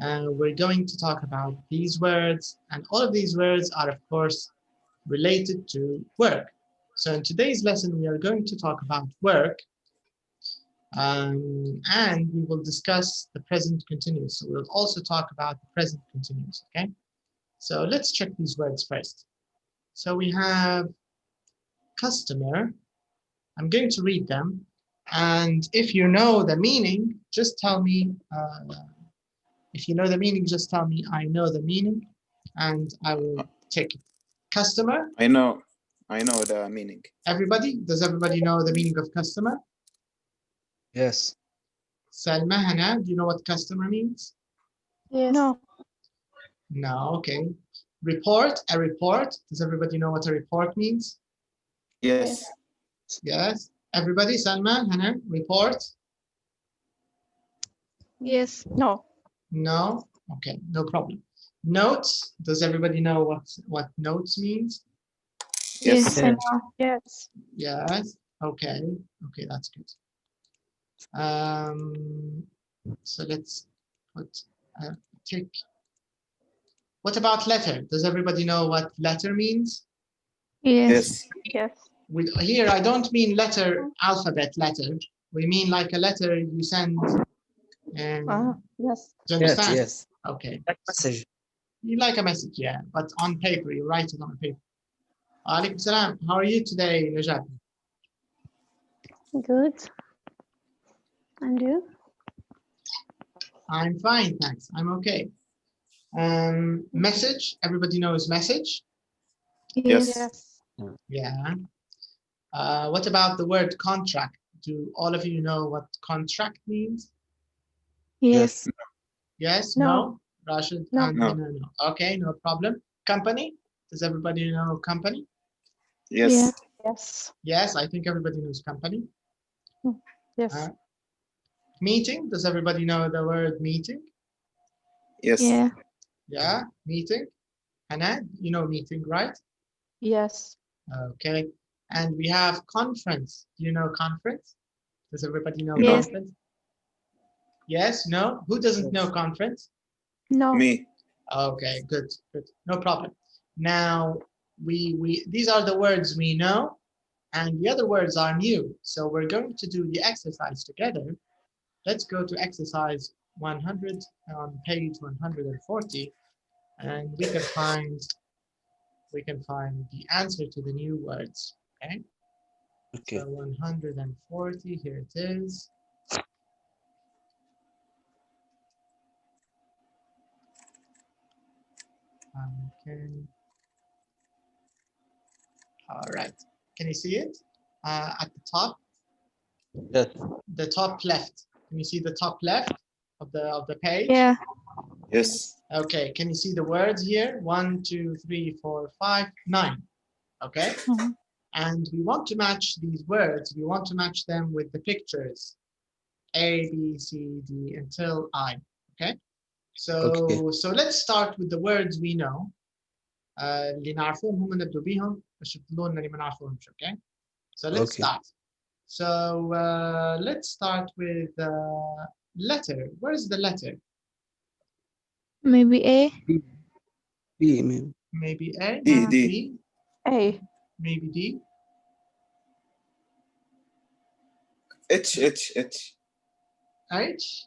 We're going to talk about these words, and all of these words are, of course, related to work. So in today's lesson, we are going to talk about work, and we will discuss the present continuous. So we'll also talk about the present continuous, okay? So let's check these words first. So we have customer. I'm going to read them, and if you know the meaning, just tell me. If you know the meaning, just tell me I know the meaning, and I will take it. Customer. I know the meaning. Everybody? Does everybody know the meaning of customer? Yes. Salma, Hana, do you know what customer means? Yes. No. No, okay. Report, a report. Does everybody know what a report means? Yes. Yes. Everybody, Salma, Hana, report? Yes. No. No? Okay, no problem. Notes, does everybody know what notes means? Yes. Yes. Yes. Yes. Okay. Okay, that's good. So let's put a tick. What about letter? Does everybody know what letter means? Yes. Yes. Yes. Here, I don't mean letter, alphabet letter. We mean like a letter you send. Yes. Do you Yes. understand? Yes. Okay. Like message. You like a message, yeah, but on paper, you write it on paper. Alaikum salam. How are you today, Najat? Good. And you? I'm fine, thanks. I'm okay. Message. Everybody knows message. Yes. Yeah. What about the word contract? Do all of you know what contract means? Yes. Yes? No. No? Rashid? No. No. Okay, no problem. Company? Does everybody know company? Yes. Yes. Yes, I think everybody knows company. Yes. Meeting? Does everybody know the word meeting? Yes. Yeah. Yeah, meeting. Hannah, you know meeting, right? Yes. Okay. And we have conference. Do you know conference? Does everybody know Yes. conference? Yes? No? Who doesn't know conference? No. Me. Okay, good, good. No problem. Now, these are the words we know, and the other words are new. So we're going to do the exercise together. Let's go to exercise 100 on page 140, and we can find the answer to the new words. Okay. Okay. So 140, here it is. Okay. All right. Can you see it? At the top? Yes. The top left. Can you see the top left of the page? Yeah. Yes. Okay. Can you see the words here? 1, 2, 3, 4, 5, 9. Okay. Mhm. And we want to match these words. We want to match them with the pictures. A, B, C, D, until I. Okay. So let's start with the words we know. اللي نعرفوهم هم نبدو بيهم باش يفضلوا لنا اللي ما نعرفوهمش. Okay. So let's start. So let's start with letter. Where is the letter? Maybe A. B. Maybe. Maybe A. D. D. B. A. Maybe D. H. H. H. H.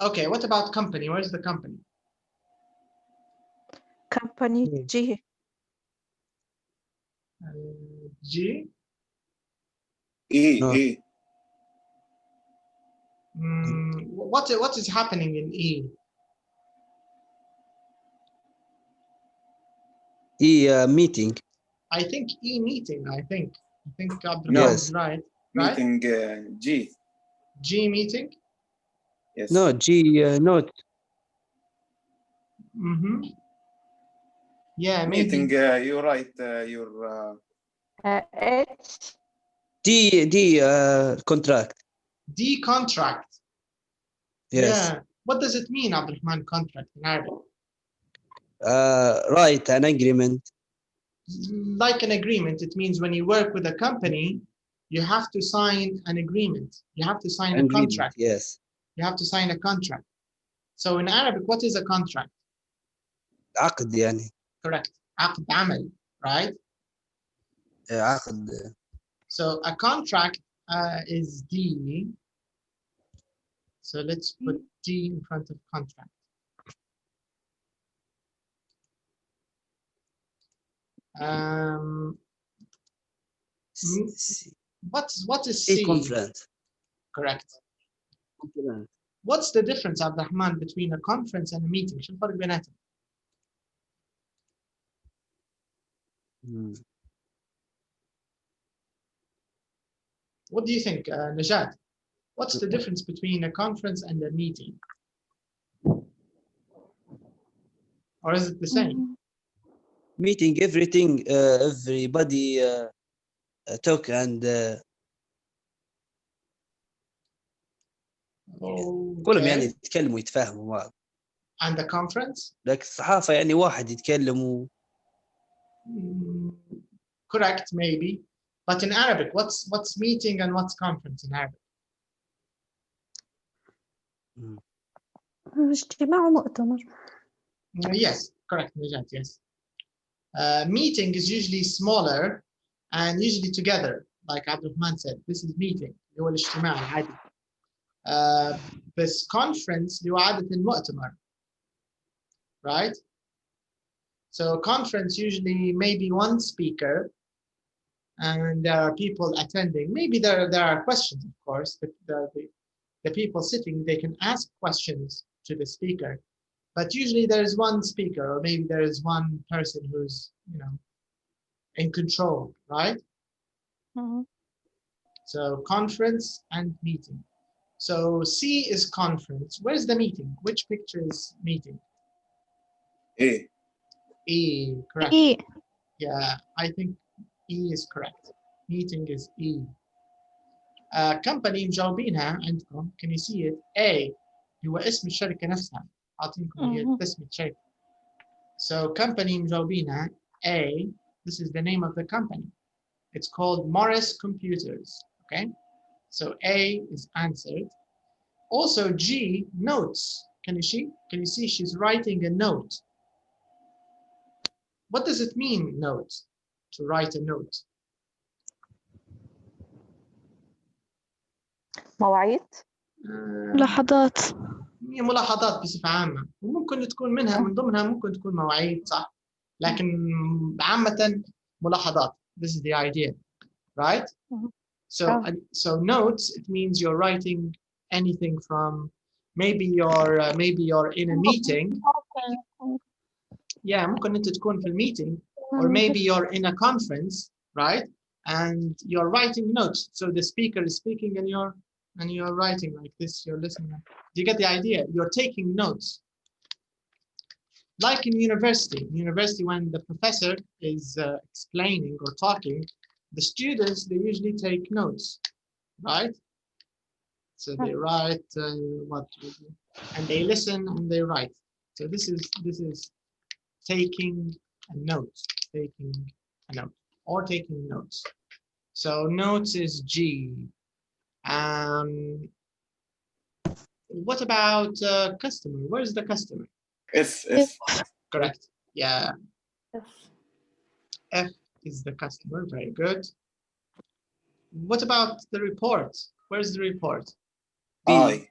Okay. What about company? Where's the company? Company G. G. E. No. E. What is happening in E? E. Meeting. I think E meeting. I think Abdurrahman No. is right. Right? Meeting G. G meeting. Yes. No. G. Note. Mm-hmm. Yeah, maybe. Meeting. You write your. H. D. D. Contract. D contract. Yes. Yeah. What does it mean, Abdurrahman, contract in Arabic? Write an agreement. Like an agreement, it means when you work with a company, you have to sign an agreement. You have to sign a Agreement, contract. yes. You have to sign a contract. So in Arabic, what is a contract? عقد يعني. Correct. عقد عمل, right? عقد. So a contract is D. So let's put D in front of contract. What is C? Conference. Correct. Conference. What's the difference, Abdurrahman, between a conference and a meeting? شو الفرق بيناتهم؟ What do you think, Najat? What's the difference between a conference and a meeting? Or is it the same? Meeting, everything, everybody talk and كلهم يعني يتكلموا يتفاهموا بعض. And the conference? لكن الصحافة يعني واحد يتكلم Correct, maybe. But in Arabic, what's meeting and what's conference in Arabic? اجتماع ومؤتمر. Yes, correct, Najat, yes. Meeting is usually smaller and usually together, like Abdurrahman said. This is meeting, اللي هو الاجتماع العادي. This conference اللي هو عادة المؤتمر, right? So conference usually maybe one speaker and there are people attending. Maybe there are questions, of course. The people sitting, they can ask questions to the speaker. But usually there is one speaker, or maybe there is one person who's, in control, right? So conference and meeting. So C is conference. Where's the meeting? Which picture is meeting? A. E, correct. E. Yeah, I think E is correct. Meeting is E. Company مجاوبينها عندكم. Can you see it? A هو اسم الشركة نفسها. أعطيكم هي اسم الشركة. So company مجاوبينها A. This is the name of the company. It's called Morris Computers. Okay. So A is answered. Also G, notes. Can you see? Can you see she's writing a note? What does it mean, note? To write a note. مواعيد. ملاحظات. ملاحظات بصفة عامة، وممكن تكون من ضمنها ممكن تكون مواعيد، صح؟ لكن عامة ملاحظات. This is the idea, right? So notes, it means you're writing anything from maybe you're in a meeting. Yeah, ممكن أنت تكون في meeting, or maybe you're in a conference, right? And you're writing notes. So the speaker is speaking and you're writing like this, you're listening. Do you get the idea? You're taking notes. Like in university. In university, when the professor is explaining or talking, the students, they usually take notes, right? So they write and they listen and they write. So this is taking a note, or taking notes. So notes is G. What about customer? Where's the customer? F. Correct. Yeah. F is the customer. Very good. What about the report? Where's the report? I.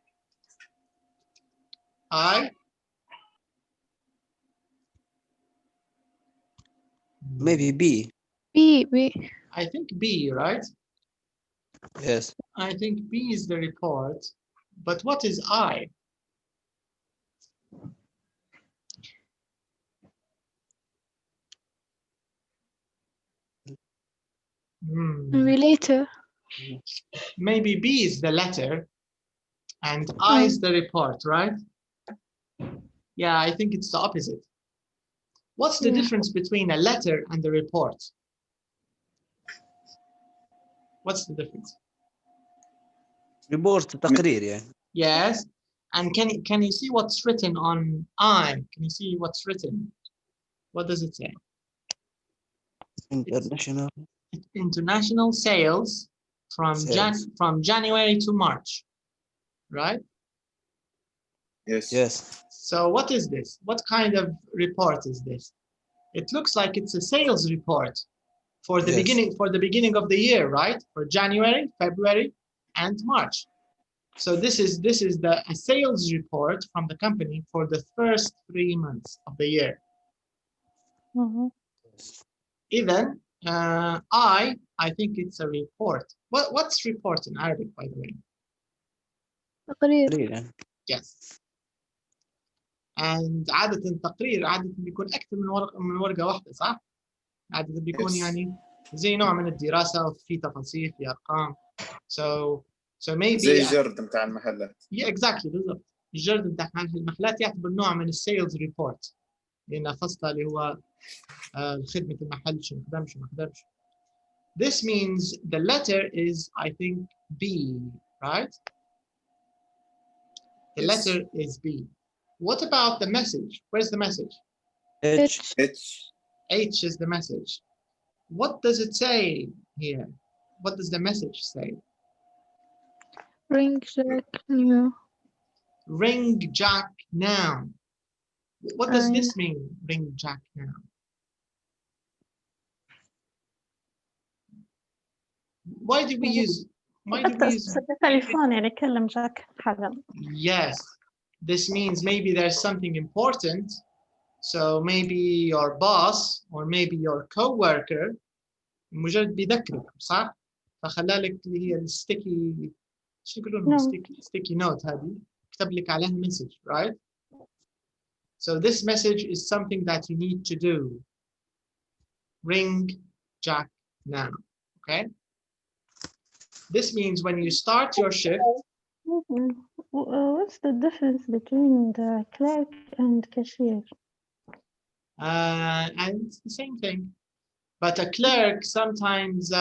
I? Maybe B. B. I think B, right? Yes. I think B is the report. But what is I? Relator. Maybe B is the letter and I is the report, right? Yeah, I think it's the opposite. What's the difference between a letter and a report? What's the difference? Report تقرير يعني. Yes. And can you see what's written on I? Can you see what's written? What does it say? International. International sales. Sales. from January to March, right? Yes. Yes. So what is this? What kind of report is this? It looks like it's a sales report for the Yes. beginning of the year, right? For January, February, and March. So this is a sales report from the company for the first 3 months of the year. Even I think it's a report. What's report in Arabic, by the way? تقرير. تقريبا. Yes. And عادة تقرير عادة بيكون أكثر من ورقة واحدة، صح؟ عادة بيكون Yes. يعني زي نوع من الدراسة وفي تفاصيل في أرقام. So maybe زي الجرد بتاع المحلات. Yeah, exactly بالضبط. الجرد بتاع المحلات يعتبر نوع من السيلز ريبورت، لأنه فصله اللي هو خدمة المحل شو خدم شو ما خدمش. This means the letter is, I think, B, right? The Yes. letter is B. What about the message? Where's the message? H. H. H is the message. What does it say here? What does the message say? Ring Jack new. Ring Jack now. What does this mean? Ring Jack now. Why do we use? التليفون يعني كلم جاك حدا. Yes, this means maybe there's something important. So maybe your boss or maybe your co-worker مجرد بيذكرك، صح؟ فخلالك اللي هي الستيكي شو يقولون sticky note هذه كتب لك عليها message, right? So this message is something that you need to do. Ring Jack now. Okay? This means when you start your shift. What's the difference between the clerk and cashier? And it's the same thing. But a clerk sometimes,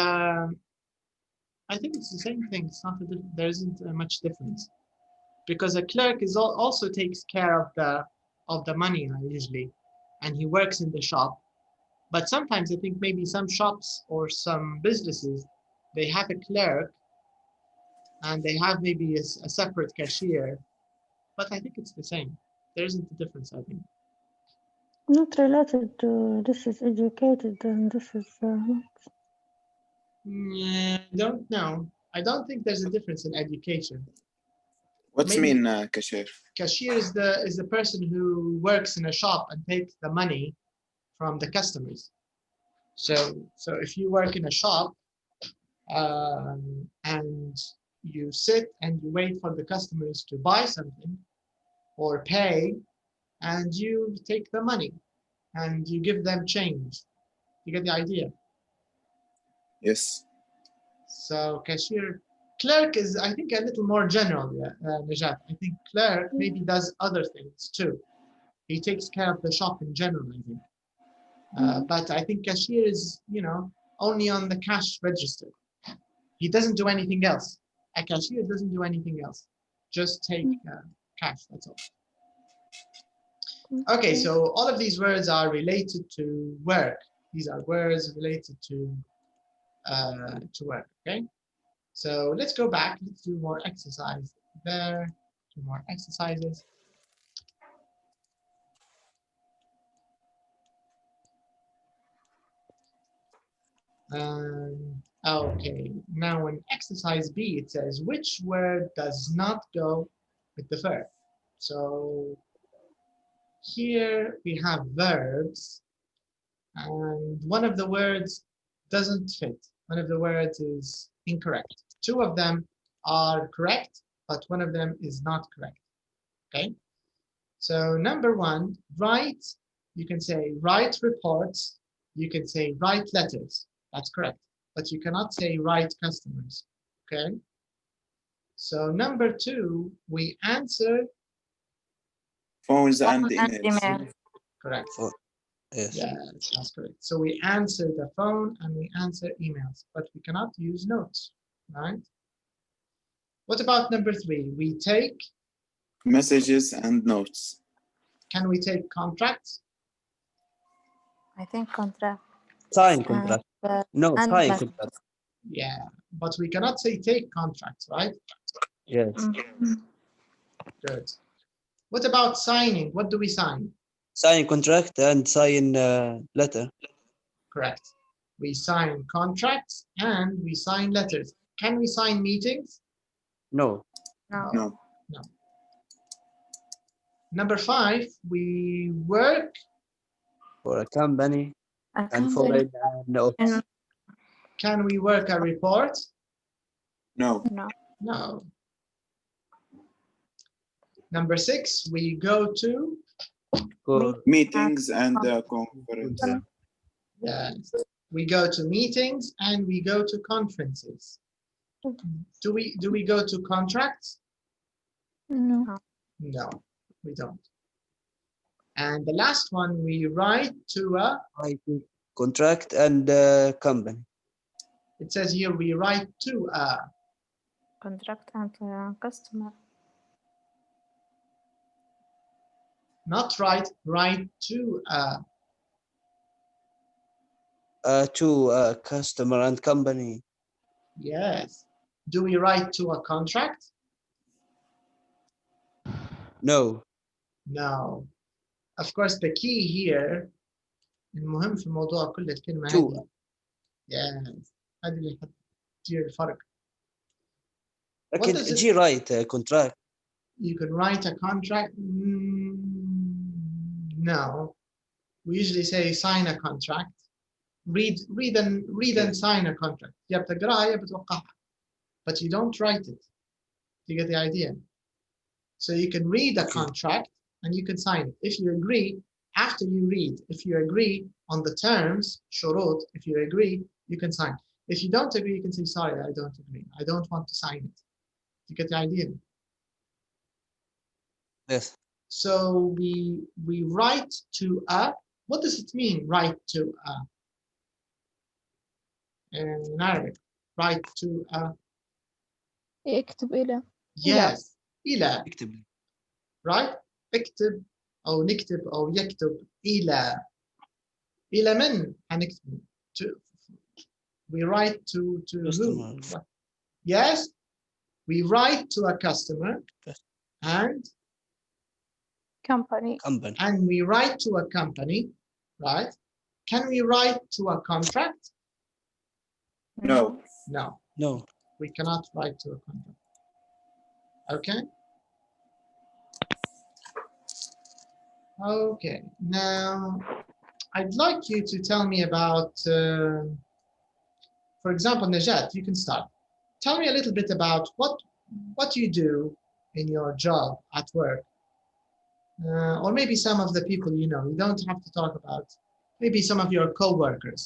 I think it's the same thing. It's not there isn't much difference, because a clerk is also takes care of the money usually, and he works in the shop. But sometimes I think maybe some shops or some businesses, they have a clerk and they have maybe a separate cashier. But I think it's the same. There isn't a difference, I think. Not related to this is educated and this is not. Don't know. I don't think there's a difference in education. What's Maybe mean cashier? Cashier is the person who works in a shop and takes the money from the customers. So if you work in a shop and you sit and you wait for the customers to buy something or pay, and you take the money and you give them change. You get the idea? Yes. So cashier, clerk is, I think, a little more general, Najat. I think clerk maybe does other things too. He takes care of the shop in general, I think. But I think cashier is, only on the cash register. He doesn't do anything else. A cashier doesn't do anything else. Just take cash, that's all. Okay, so all of these words are related to work. These are words related to work, okay? So let's go back, let's do more exercise there, 2 more exercises. Okay, now in exercise B, it says, which word does not go with the verb? So here we have verbs, and one of the words doesn't fit. One of the words is incorrect. 2 of them are correct, but one of them is not correct, okay? So number 1, write, you can say write reports, you can say write letters, that's correct, but you cannot say write customers, okay? So number 2, we answer Phones and emails. Correct. Yes. Yes, that's correct. So we answer the phone and we answer emails, but we cannot use notes, right? What about number 3? We take Messages and notes. Can we take contracts? I think contract. Sign contract. No, and sign message. contract. Yeah, but we cannot say take contracts, right? Yes. Good. What about signing? What do we sign? Sign contract and sign letter. Correct. We sign contracts and we sign letters. Can we sign meetings? No. No. Number 5, we work. For a company A and for company. an office. Can we work a report? No. No. No. Number 6, we go to. For Meetings and conferences. Yes. We go to meetings and we go to conferences. Do we go to contracts? No. No, we don't. And the last one, we write to a. writing contract and company. It says here we write to a. Contract and customer. Not write to a. To a customer and company. Yes. Do we write to a contract? No. No. Of course, the key here. المهم في الموضوع كل الكلمة To. هذه. Yes. هذه اللي حتدير الفرق. لكن does it- جي write contract. You can write a contract. No. We usually say sign a contract. Read and sign a contract. يا بتقراها يا بتوقعها. But you don't write it. You get the idea? So you can read a contract and you can sign it. If you agree, after you read, if you agree on the terms, شروط, if you agree, you can sign. If you don't agree, you can say, sorry, I don't agree. I don't want to sign it. You get the idea? Yes. So we write to a. What does it mean, write to a? In Arabic, write to a. يكتب إلى. Yes, إلى. اكتب. Right? اكتب أو نكتب أو يكتب إلى. إلى من هنكتب؟ We write to Customer. who? Yes, we write to a customer and Company. Company. we write to a company, right? Can we write to a contract? No. No, No. we cannot write to a contract. Okay? Okay, now I'd like you to tell me about, for example, Najat, you can start. Tell me a little bit about what you do in your job at work. Or maybe some of the people you know. You don't have to talk about maybe some of your co-workers.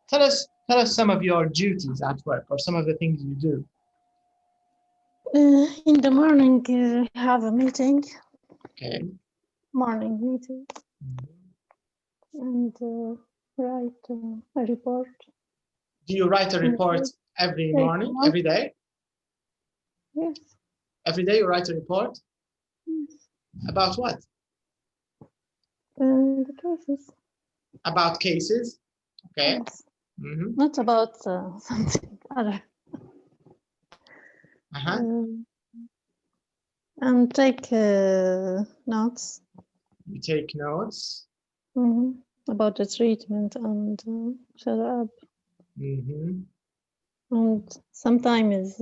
Tell us some of your duties at work or some of the things you do. In the morning, we have a meeting, Okay. morning meeting, and write a report. Do you write a report every morning, every day? Yes. Every day you write a report? Yes. About what? The cases. About cases? Okay. Yes. Mm-hmm. Not about something other. Uh-huh. And take notes. You take notes. About the treatment and shut up. Mm-hmm. And sometimes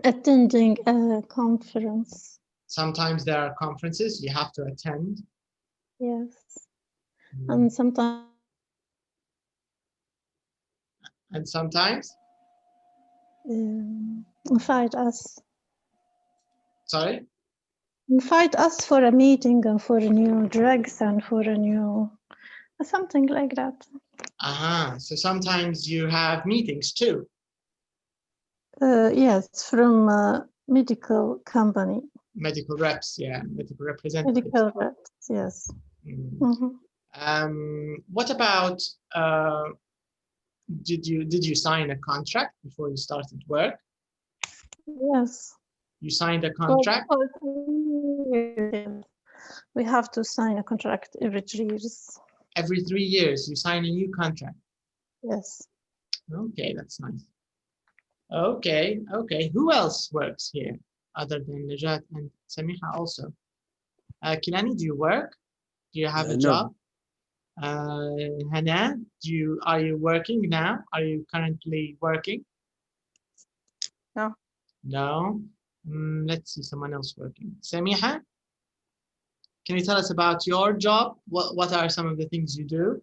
attending a conference. Sometimes there are conferences you have to attend. Yes. And sometimes. And sometimes? Invite us. Sorry? Invite us for a meeting and for new drugs and for a new something like that. So sometimes you have meetings too. Yes, from a medical company. Medical reps, yeah, medical representatives. Medical reps, yes. What about did you sign a contract before you started work? Yes. You signed a contract? We have to sign a contract every 3 years. Every 3 years you sign a new contract? Yes. Okay, that's nice. Okay, okay. Who else works here other than Najat and Samiha also? Kilani, do you work? Do you have a No. job? Hana, are you working now? Are you currently working? No. No. Let's see someone else working. Samiha, can you tell us about your job? What are some of the things you do?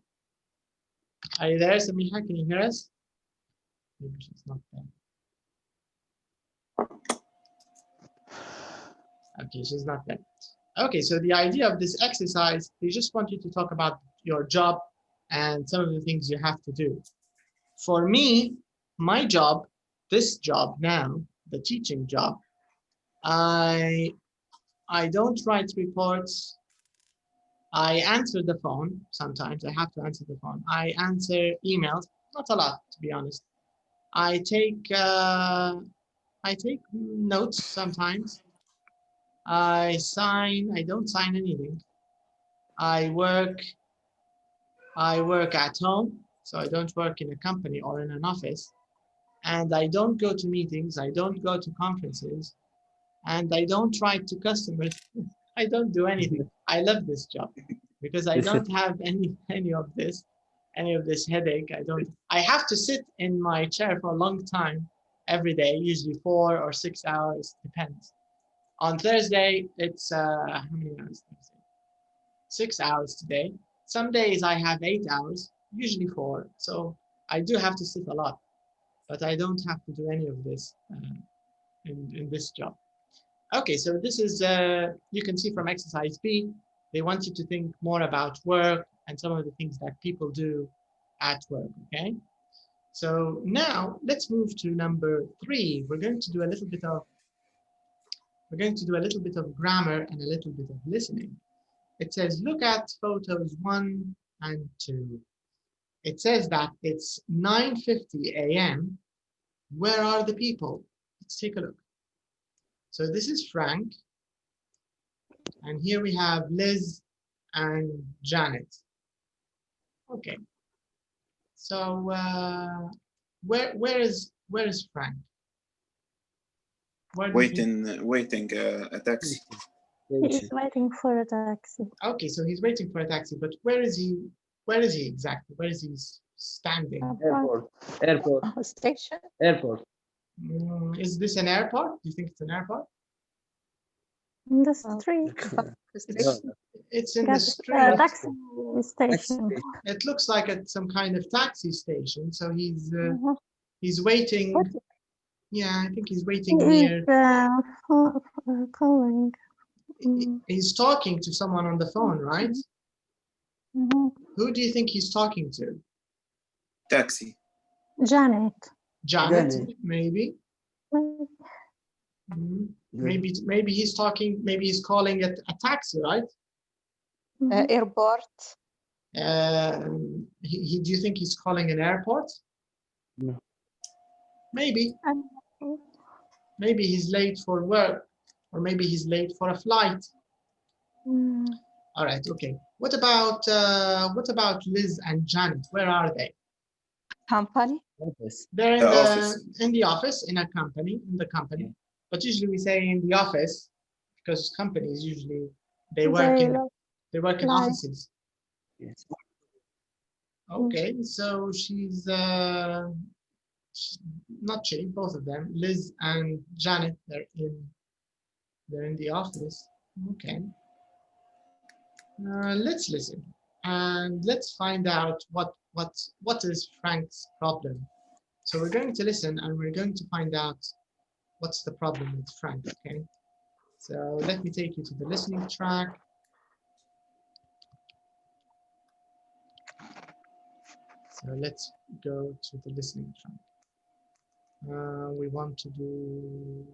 Are you there, Samiha? Can you hear us? Maybe she's not there. Okay, she's not there. Okay, so the idea of this exercise, they just want you to talk about your job and some of the things you have to do. For me, my job, this job now, the teaching job, I don't write reports. I answer the phone sometimes. I have to answer the phone. I answer emails, not a lot, to be honest. I take notes sometimes. I don't sign anything. I work at home, so I don't work in a company or in an office. And I don't go to meetings, I don't go to conferences, and I don't write to customers. I don't do anything. I love this job because I don't have any of this headache. I have to sit in my chair for a long time every day, usually 4 or 6 hours, depends. On Thursday, it's how many hours? 6 hours today. Some days I have 8 hours, usually 4. So I do have to sit a lot, but I don't have to do any of this in this job. Okay, so this is, you can see from exercise B, they want you to think more about work and some of the things that people do at work, okay? So now let's move to number 3. We're going to do a little bit of grammar and a little bit of listening. It says, look at photos 1 and 2. It says that it's 9:50 a.m. Where are the people? Let's take a look. So this is Frank. And here we have Liz and Janet. Okay. So where is Frank? Waiting a taxi. He's waiting for a taxi. Okay, so he's waiting for a taxi, but where is he exactly? Where is he standing? Airport. Station. Airport. Is this an airport? Do you think it's an airport? In the street. It's in the street. Taxi station. It looks like some kind of taxi station. So he's waiting. Yeah, I think he's waiting near. Calling. He's talking to someone on the phone, right? Who do you think he's talking to? Taxi. Janet. Janet, maybe. Maybe he's talking. Maybe he's calling it a taxi, right? Airport. Do you think he's calling an airport? No. Maybe. Maybe he's late for work, or maybe he's late for a flight. All right. Okay. What about Liz and Janet? Where are they? Company. They're in the office, in a company, in the company. Yeah. But usually we say in the office because companies usually they work in offices. Yes. Okay, so she's not she, both of them, Liz and Janet, they're in the office. Okay. Let's listen and let's find out what is Frank's problem. So we're going to listen and we're going to find out what's the problem with Frank, okay? So let me take you to the listening track. So let's go to the listening track. We want to do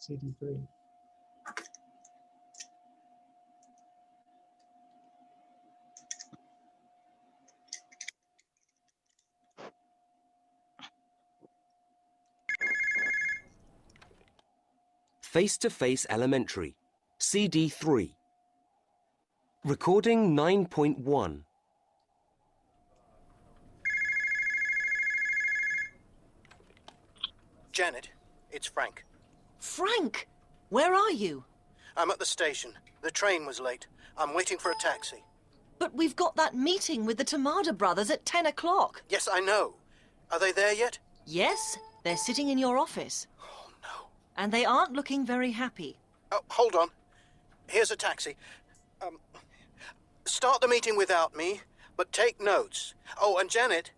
CD3. Face2face Elementary, CD3. Recording 9.1. Janet, it's Frank. Frank, where are you? I'm at the station. The train was late. I'm waiting for a taxi. But we've got that meeting with the Tamada brothers at 10 o'clock. Yes, I know. Are they there yet? Yes, they're sitting in your office. Oh, no. And they aren't looking very happy. Oh, hold on. Here's a taxi. Start the meeting without me, but take notes. Oh, and Janet,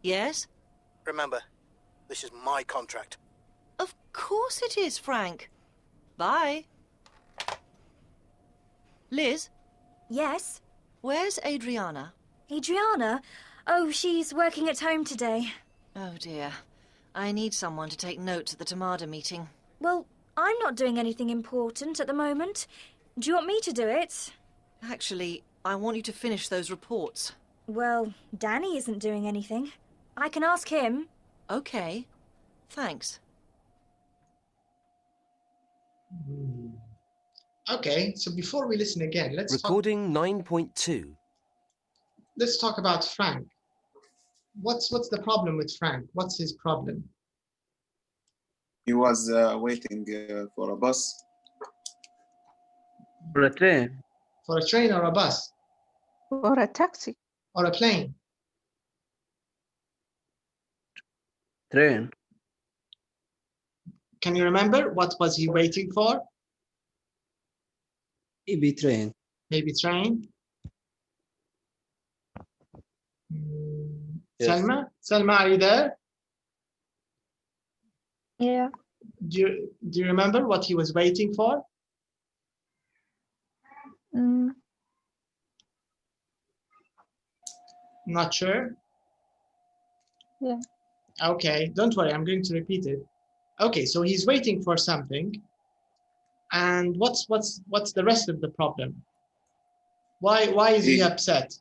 Yes? remember, this is my contract. Of course it is, Frank. Bye. Liz, Yes? where's Adriana? Adriana? Oh, she's working at home today. Oh dear. I need someone to take notes at the Tamada meeting. Well, I'm not doing anything important at the moment. Do you want me to do it? Actually, I want you to finish those reports. Well, Danny isn't doing anything. I can ask him. Okay. Thanks. Okay, so before we listen again, let's Recording 9.2. let's talk about Frank. What's the problem with Frank? What's his problem? He was waiting for a bus. For a train. For a train or a bus Or a taxi. or a plane? Train. Can you remember what was he waiting for? Maybe train. Maybe train. Yes. Selma, are you there? Yeah. Do you remember what he was waiting for? Not sure? Yeah. Okay, don't worry, I'm going to repeat it. Okay, so he's waiting for something. And what's the rest of the problem? Why is he upset?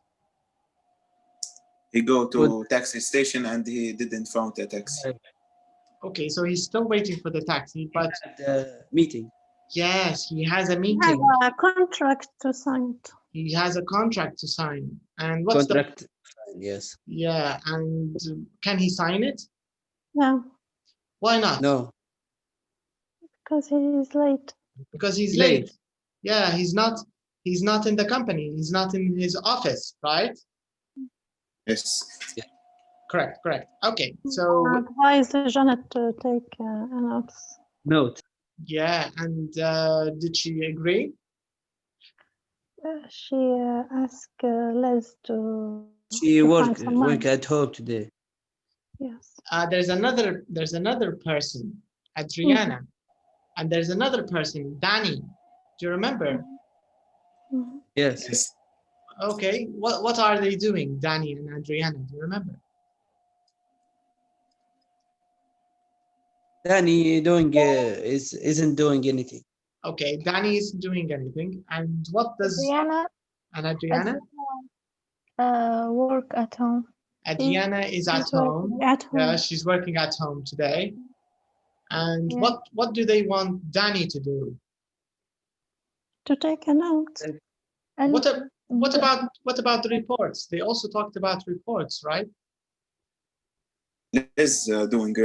He go to taxi station and he didn't found a taxi. Okay, so he's still waiting for the taxi, but The meeting. yes, he has a I have meeting. a contract to sign. He has a contract to sign. And what's Contract. Yes. yeah, and can he sign it? No, Why not? No. because he is late. Because he's Late. late. Yeah, he's not in the company. He's not in his office, right? Yes. Correct. Okay, so Advise Janet to take a note. Note. yeah, and did she agree? She asked Liz to She find work someone. at home today. Yes. There's another person, Adriana, and there's another person, Danny. Do you remember? Mhm. Yes. Yes. Okay, what are they doing, Danny and Adriana? Do you remember? Danny isn't doing anything. Okay, Danny isn't doing anything, and what does Adriana Adriana? work at home. Adriana is at She's working home. at home. Yeah, she's working at home today. And Yeah. what do they want Danny to do? To take a note. And What about the reports? They also talked about reports, right? Liz doing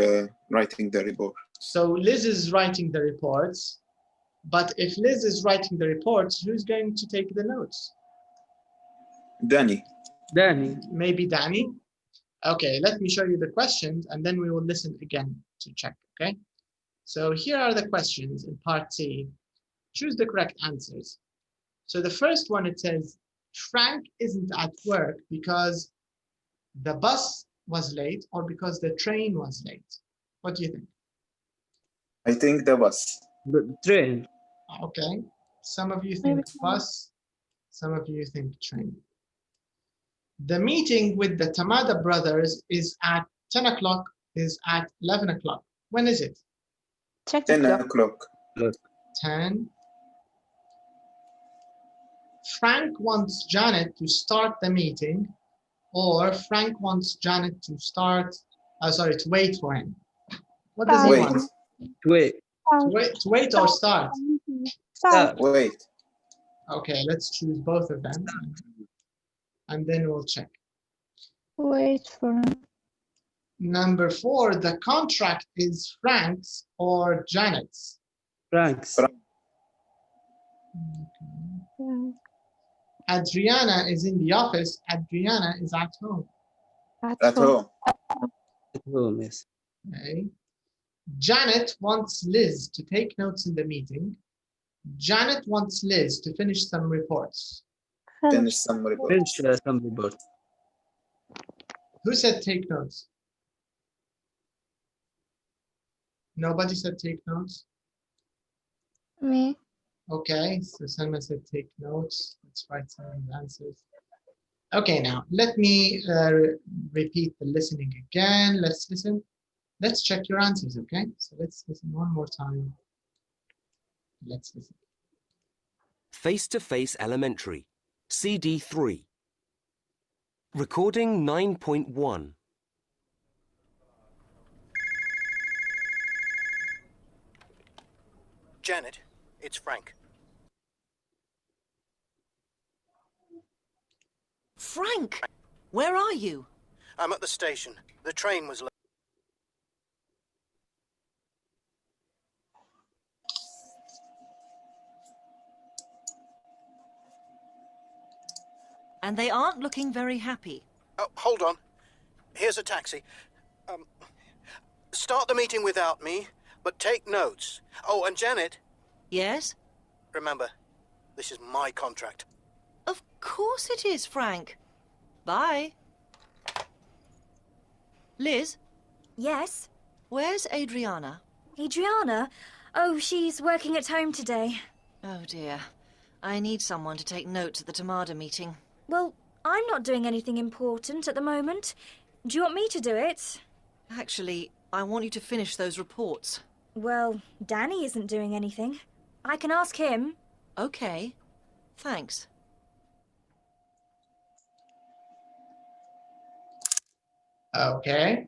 writing the report. So Liz is writing the reports, but if Liz is writing the reports, who's going to take the notes? Danny. Maybe Danny? Okay, let me show you the questions and then we will listen again to check, okay? So here are the questions in part C. Choose the correct answers. So the first one, it says, Frank isn't at work because the bus was late or because the train was late. What do you think? I think the bus. The train. Okay, some of you think bus, some of you think train. The meeting with the Tamada brothers is at 10 o'clock, is at 11 o'clock. When is it? 10 o'clock. 10. Frank wants Janet to start the meeting, or Frank wants Janet to to wait for him. What does he Wait. want? Wait. To wait or start? Start. Wait. Okay, let's choose both of them. And then we'll check. Wait for him. Number 4, the contract is Frank's or Janet's. Franks. Okay. Yeah. Adriana is in the office. Adriana is at home. At home. At home, yes. Okay. Janet wants Liz to take notes in the meeting. Janet wants Liz to finish some reports. Finish some report. Finish some report. Who said take notes? Nobody said take notes. Me. Okay, so Selma said take notes. Let's write some of the answers. Okay, now let me repeat the listening again. Let's listen. Let's check your answers, okay? So let's listen one more time. Let's listen. Face2face Elementary, CD 3. Recording 9.1. Janet, it's Frank. Frank, where are you? I'm at the station. The train was late. And they aren't looking very happy. Oh, hold on. Here's a taxi. Start the meeting without me, but take notes. Oh, and Janet, Yes? remember, this is my contract. Of course it is, Frank. Bye. Liz, Yes. where's Adriana? Adriana? Oh, she's working at home today. Oh dear. I need someone to take notes at the Tamada meeting. Well, I'm not doing anything important at the moment. Do you want me to do it? Actually, I want you to finish those reports. Well, Danny isn't doing anything. I can ask him. Okay. Thanks. Okay.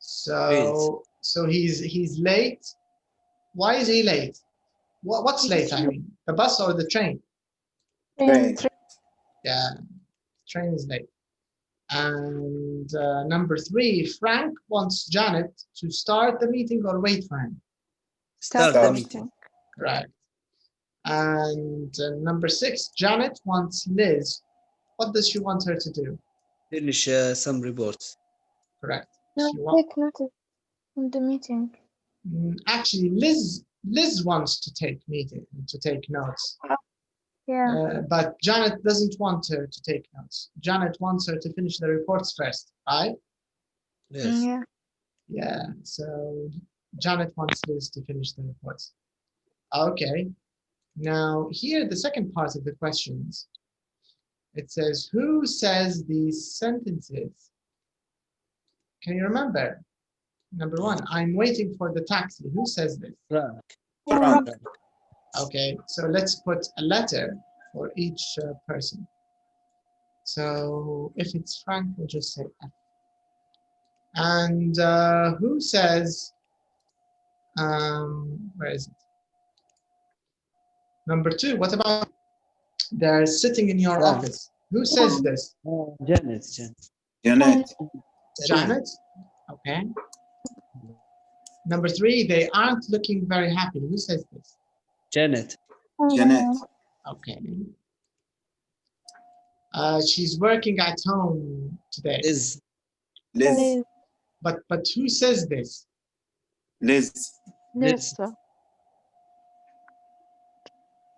So he's late. Why is he late? What's late? I mean, the bus or the train? Train. Yeah, train is late. And number 3, Frank wants Janet to start the meeting or wait for him. Start the meeting. Correct. And number 6, Janet wants Liz. What does she want her to do? Finish some reports. Correct. No, She want- take notice in the meeting. Actually, Liz wants to take notes. Yeah. But Janet doesn't want her to take notes. Janet wants her to finish the reports first, right? Yes. Yeah. Yeah, so Janet wants Liz to finish the reports. Okay, now here the second part of the questions. It says, who says these sentences? Can you remember? Number 1, I'm waiting for the taxi. Who says this? Frank. Frank. Okay, so let's put a letter for each person. So if it's Frank, we'll just say F. And who says, where is it? Number 2, what about they're sitting in your Frank. office? Who says this? Janet. Janet. Janet? Okay. Number 3, they aren't looking very happy. Who says this? Janet. Janet. Okay. She's working at home today. Liz. Liz. But who says this? Liz. Liz. Liz.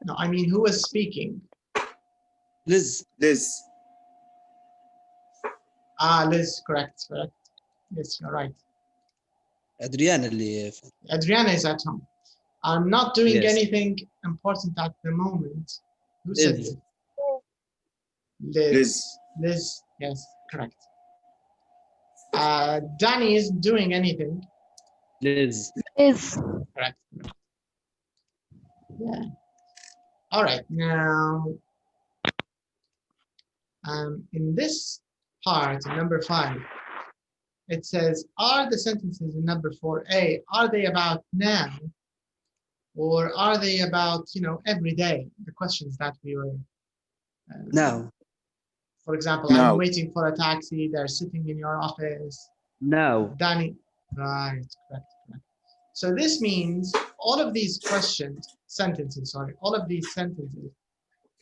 No, I mean, who is speaking? Liz. Liz. Liz, correct. Yes, you're right. Adriana اللي Adriana is at home. I'm not doing Yes. anything important at the moment. Who said Liz. this? Liz. Liz, yes, correct. Danny isn't doing anything. Liz. Liz. Correct. Yeah. All right, now, in this part, number 5, it says, are the sentences in number 4a, are they about now? Or are they about, every day? The questions that we were... Now. For example, No. I'm waiting for a taxi. They're sitting in your office. Now. Danny, right, correct. So this means all of these all of these sentences,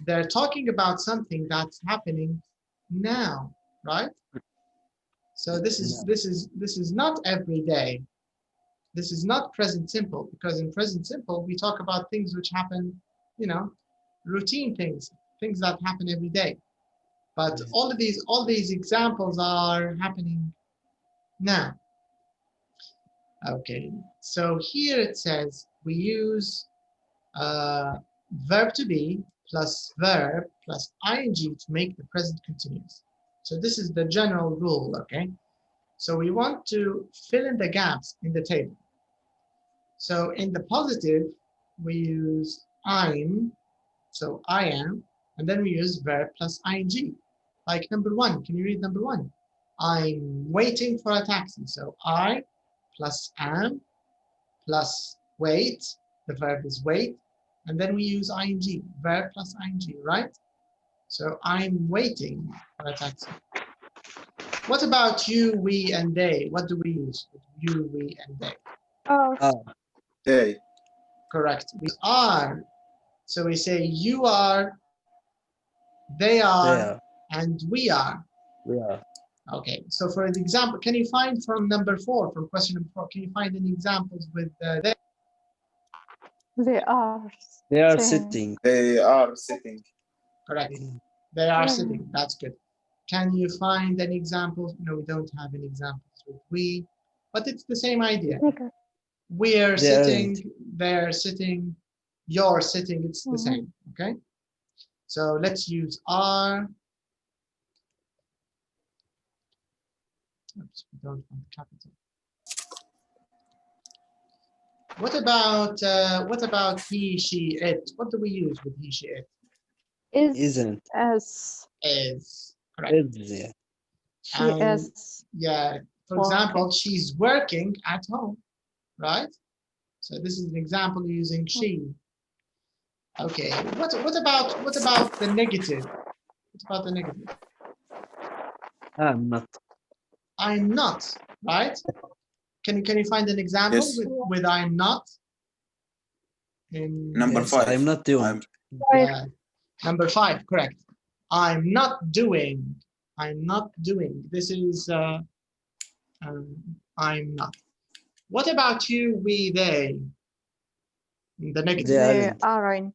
they're talking about something that's happening now, right? So this is not every day. This is not present simple, because in present simple we talk about things which happen, routine things that happen every day. But all these examples are happening now. Okay, so here it says we use verb to be plus verb plus ing to make the present continuous. So this is the general rule, okay? So we want to fill in the gaps in the table. So in the positive, we use I'm, so I am, and then we use verb plus ing. Like number 1, can you read number 1? I'm waiting for a taxi. So I plus am plus wait, the verb is wait, and then we use ing, verb plus ing, right? So I'm waiting for a taxi. What about you, we, and they? What do we use? You, we, and they. They. Correct. We are. So we say you are, they are, and we are. We are. Okay. So for the example, can you find from number 4, from question number 4, can you find any examples with they? They are. They are sitting. sitting. They are sitting. Correct. They are sitting. That's good. Can you find any examples? No, we don't have any examples with we, but it's the same idea. Okay. We're They sitting, aren't. they're sitting, you're sitting, it's the same, okay? So let's use are. Oops, we don't want capital. What about he, she, it? What do we use with he, she, it? Isn't. As. Is, correct. Is, yeah. She is. Yeah, for example, she's working at home, right? So this is an example using she. Okay, what about the negative? What about the negative? I'm not. I'm not, right? Can you find an example Yes. with I'm not? In Number 5. I'm not doing. Number 5, correct. I'm not doing. I'm not doing. This is I'm not. What about you, we, they? The negative. They aren't.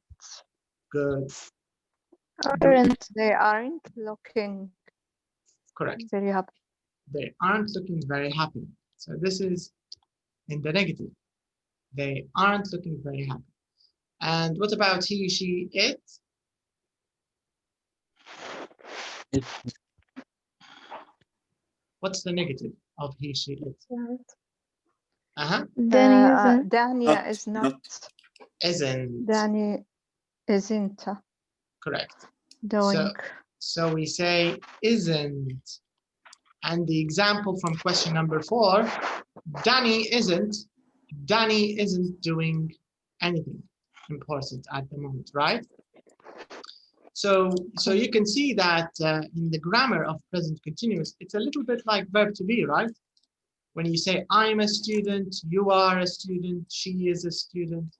Good. They aren't looking Correct. very happy. They aren't looking very happy. So this is in the negative. They aren't looking very happy. And what about he, she, it? What's the negative of he, she, it? Dania is not. Isn't. Dani isn't. Correct. Doing. So we say isn't. And the example from question number 4, Danny isn't doing anything important at the moment, right? So you can see that in the grammar of present continuous, it's a little bit like verb to be, right? When you say I'm a student, you are a student, she is a student,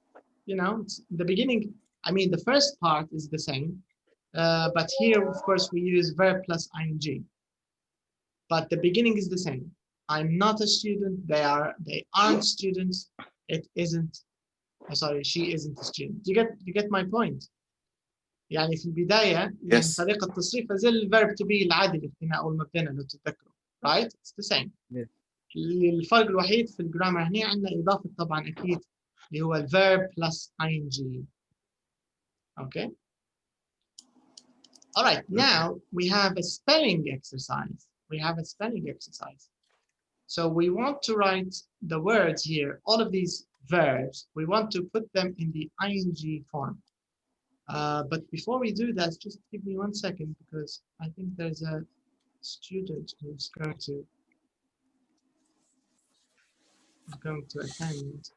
it's the beginning. I mean, the first part is the same, but here, of course, we use verb plus ing. But the beginning is the same. I'm not a student. They aren't students. It isn't. Sorry, she isn't a student. You get my point. يعني في البداية يعني طريقة تصريفها زي الverb to be العادي اللي فينا أول ما بدينا لو تتذكروا. Right? It's the same. Yeah. الفرق الوحيد في الجرامر هنا عندنا إضافة طبعا أكيد اللي هو الverb plus ing. Okay. All right. Now we have a spelling exercise. So we want to write the words here, all of these verbs, we want to put them in the ing form. But before we do that, just give me 1 second, because I think there's a student who's going to attend.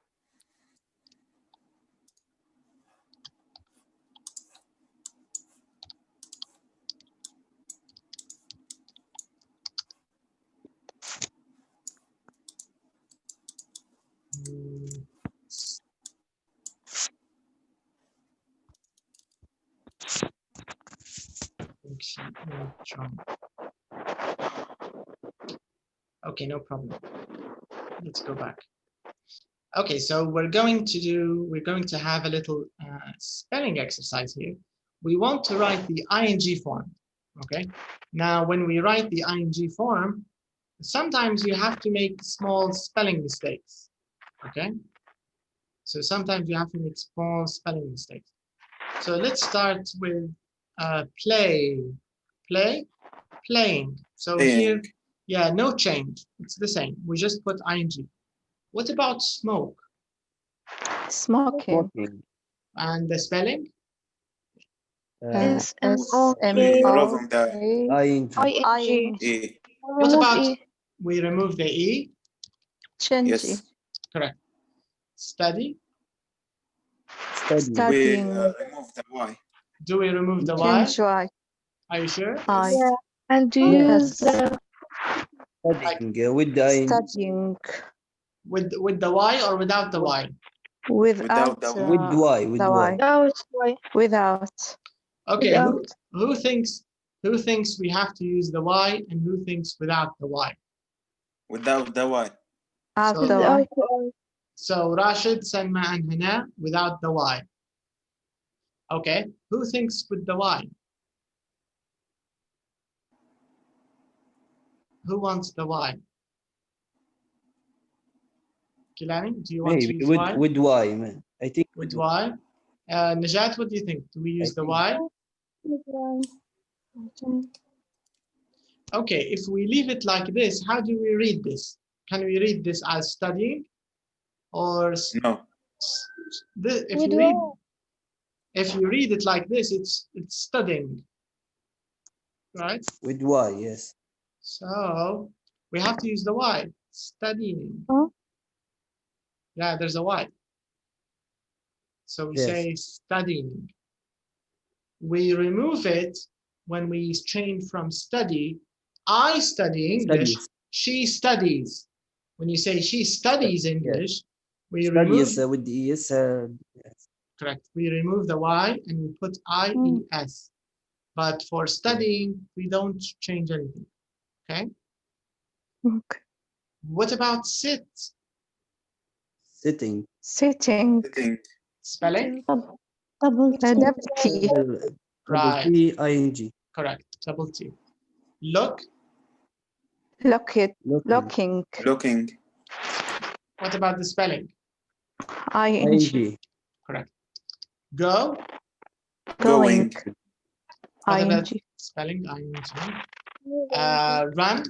Okay, no problem. Let's go back. Okay, so we're going to have a little spelling exercise here. We want to write the ing form. Okay. Now, when we write the ing form, sometimes you have to make small spelling mistakes. Okay. So sometimes you have to make small spelling mistakes. So let's start with play, playing. So here, yeah, no change. It's the same. We just put ing. What about smoke? Smoking. And the spelling? S-M-O-K-I-N-G. What about we remove the E? Yes. Correct. Study? Studying. We remove the Y. Do we remove the Y? Change Y. Are you sure? Yeah. And do you Yes. use the Studying with the I-N-G. Studying. With the Y or without the Y? Without the With Y, with the Y. Y. without Without. Okay, Without. who thinks we have to use the Y and who thinks without the Y? Without the Y. Out So- the Y. So Rashid, Salma, and Hana without the Y. Okay, who thinks with the Y? Who wants the Y? Kilani, do you want to Maybe use Y? with Y, man. I think With Y? Najat, what do you think? Do we use the Y? Okay, if we leave it like this, how do we read this? Can we read this as studying? Or No. if you read it like this, it's studying, right? with Y, yes. So we have to use the Y, studying. Huh? Yeah, there's a Y. So we Yes. say studying. We remove it when we change from study. I study English, Studies. she studies. When you say she studies English, we Studies remove, with the ES. Yes. correct, we remove the Y and we put IES. But for studying, we don't change anything, okay? Okay. What about sit? Sitting. Sitting. Sitting. Spelling? Double T. Right. T-I-N-G. Correct, double T. Look? Looking. Looking. What about the spelling? ING. I-N-G. Correct. Go? Going. What about ING. spelling? ING. Run?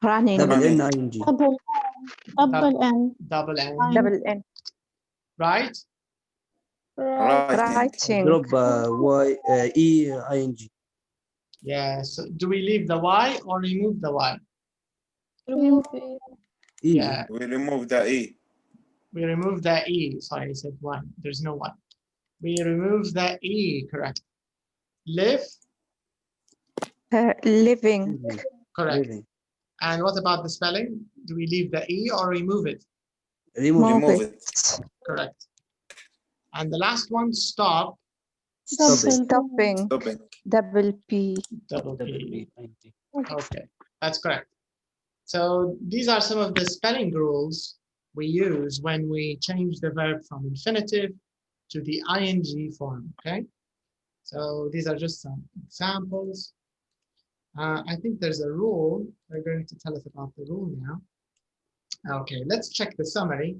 Running. Double Running. N-I-N-G. Double N. Double N. Double N. Right? Writing. Drop Y, E-I-N-G. Yeah, so do we leave the Y or remove the Y? E. Yeah, We remove the E. we remove the E. Sorry, I said Y. There's no Y. We remove the E, correct. Live? Living. Correct. Living. And what about the spelling? Do we leave the E or remove it? Remove it. Correct. And the last one, stop. Stopping. Stopping. Double P. Double Double P. P-I-N-G. Okay, that's correct. So these are some of the spelling rules we use when we change the verb from infinitive to the ing form, okay? So these are just some examples. I think there's a rule. They're going to tell us about the rule now. Okay, let's check the summary.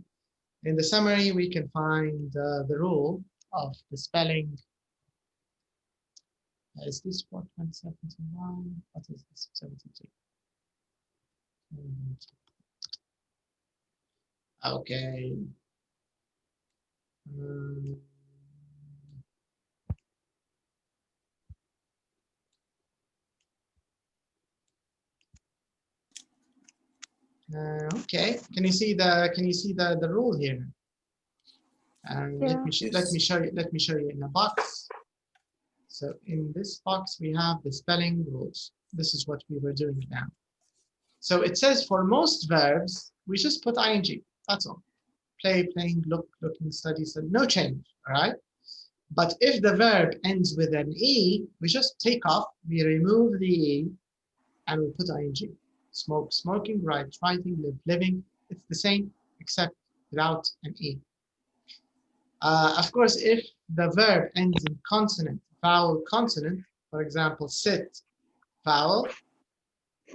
In the summary, we can find the rule of the spelling. Is this what 171? What is this? 72. Okay. Okay. Can you see the rule here? Let me show you in a box. So in this box we have the spelling rules. This is what we were doing now. So it says for most verbs we just put ing. That's all. Play, playing, look, looking, study, so no change. All right. But if the verb ends with an E, we just take off, we remove the E, and we put ing. Smoke, smoking, write, writing, live, living. It's the same, except without an E. Of course, if the verb ends in consonant, vowel, consonant, for example, sit, vowel.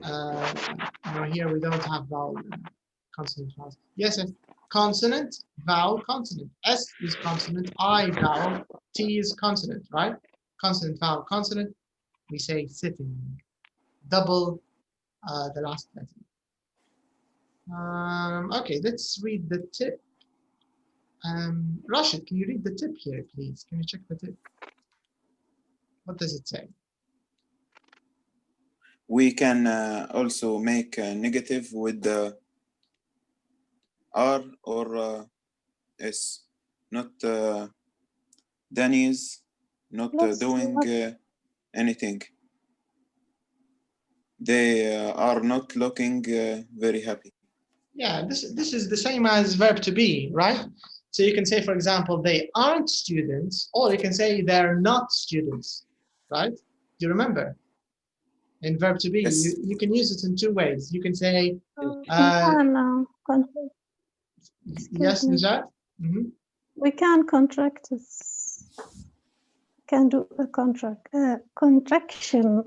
No, here we don't have vowel, consonant, vowels. Yes, yes, consonant, vowel, consonant. S is consonant, I vowel, T is consonant, right? Consonant, vowel, consonant. We say sitting. Double the last letter. Okay, let's read the tip. Rashid, can you read the tip here, please? Can you check the tip? What does it say? We can also make a negative with the R or S. Not Danny's not doing anything. They are not looking very happy. Yeah, this is the same as verb to be, right? So you can say, for example, they aren't students, or you can say they're not students, right? Do you remember? In verb to be, Yes. you can use it in two ways. You can say, yes, Najat? We can contract this. Can do a contraction.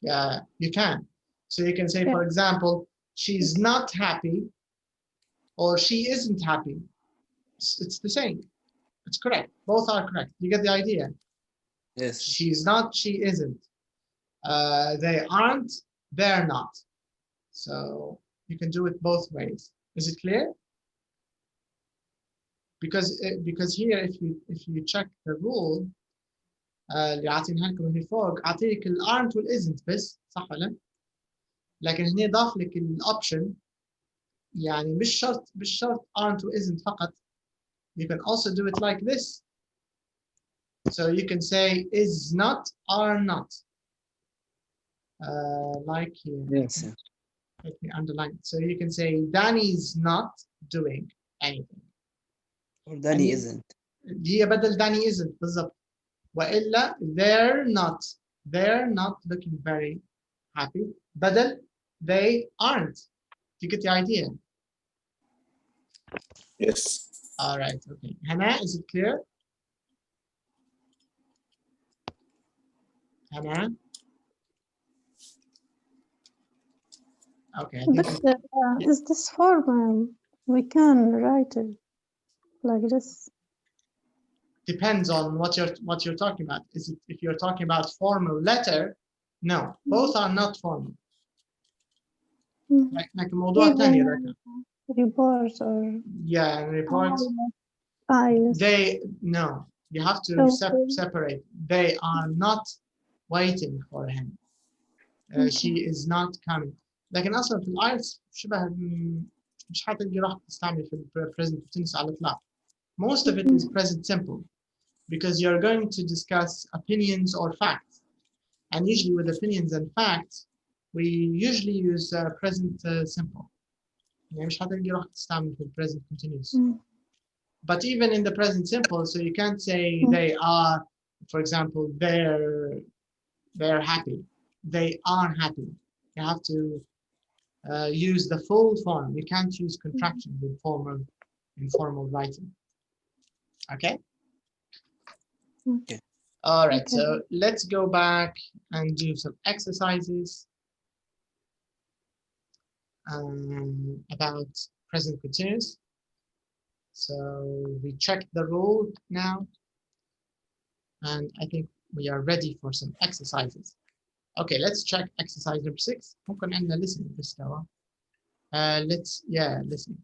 Yeah, you can. So you can say, for example, she's not happy, or she isn't happy. It's the same. It's correct. Both are correct. You get the idea? Yes. She's not, she isn't. They aren't, they're not. So you can do it both ways. Is it clear? Because here, if you check the rule, اللي عاطينها لكم هنا فوق عاطيك ال aren't وال isn't بس صح ولا؟ لكن هنا ضاف لك الاوبشن يعني مش شرط aren't و isn't فقط. You can also do it like this. So you can say is not, are not. Like here. Yes. Let me underline it. So you can say Danny's not doing anything. Or Danny isn't. هي بدل Danny isn't بالضبط. وإلا they're not looking very happy. بدل they aren't. Do you get the idea? Yes. All right. Okay. Hannah, is it clear? Hannah? Okay. But is this formal? We can write it like this. Depends on what you're talking about. Is it if you're talking about formal letter? No, both are not formal. Like موضوع ثاني ركع. Reports or reports. They no. You have to separate. They are not waiting for him. She is not coming. لكن أصلا في الآيلتس شبه مش حتلقي راح تستعمل في present continuous على الإطلاق. Most of it is present simple because you're going to discuss opinions or facts. And usually with opinions and facts, we usually use present simple. يعني مش حتلقي راح تستعمل في present continuous. But even in the present simple, so you can't say they are, for example, they're happy. They are happy. You have to use the full form. You can't use contraction with informal writing. Okay? Okay. All right, so let's go back and do some exercises about present continuous. So we checked the rule now, and I think we are ready for some exercises. Okay, let's check exercise number 6. ممكن عندنا listen بالمستوى. Listen.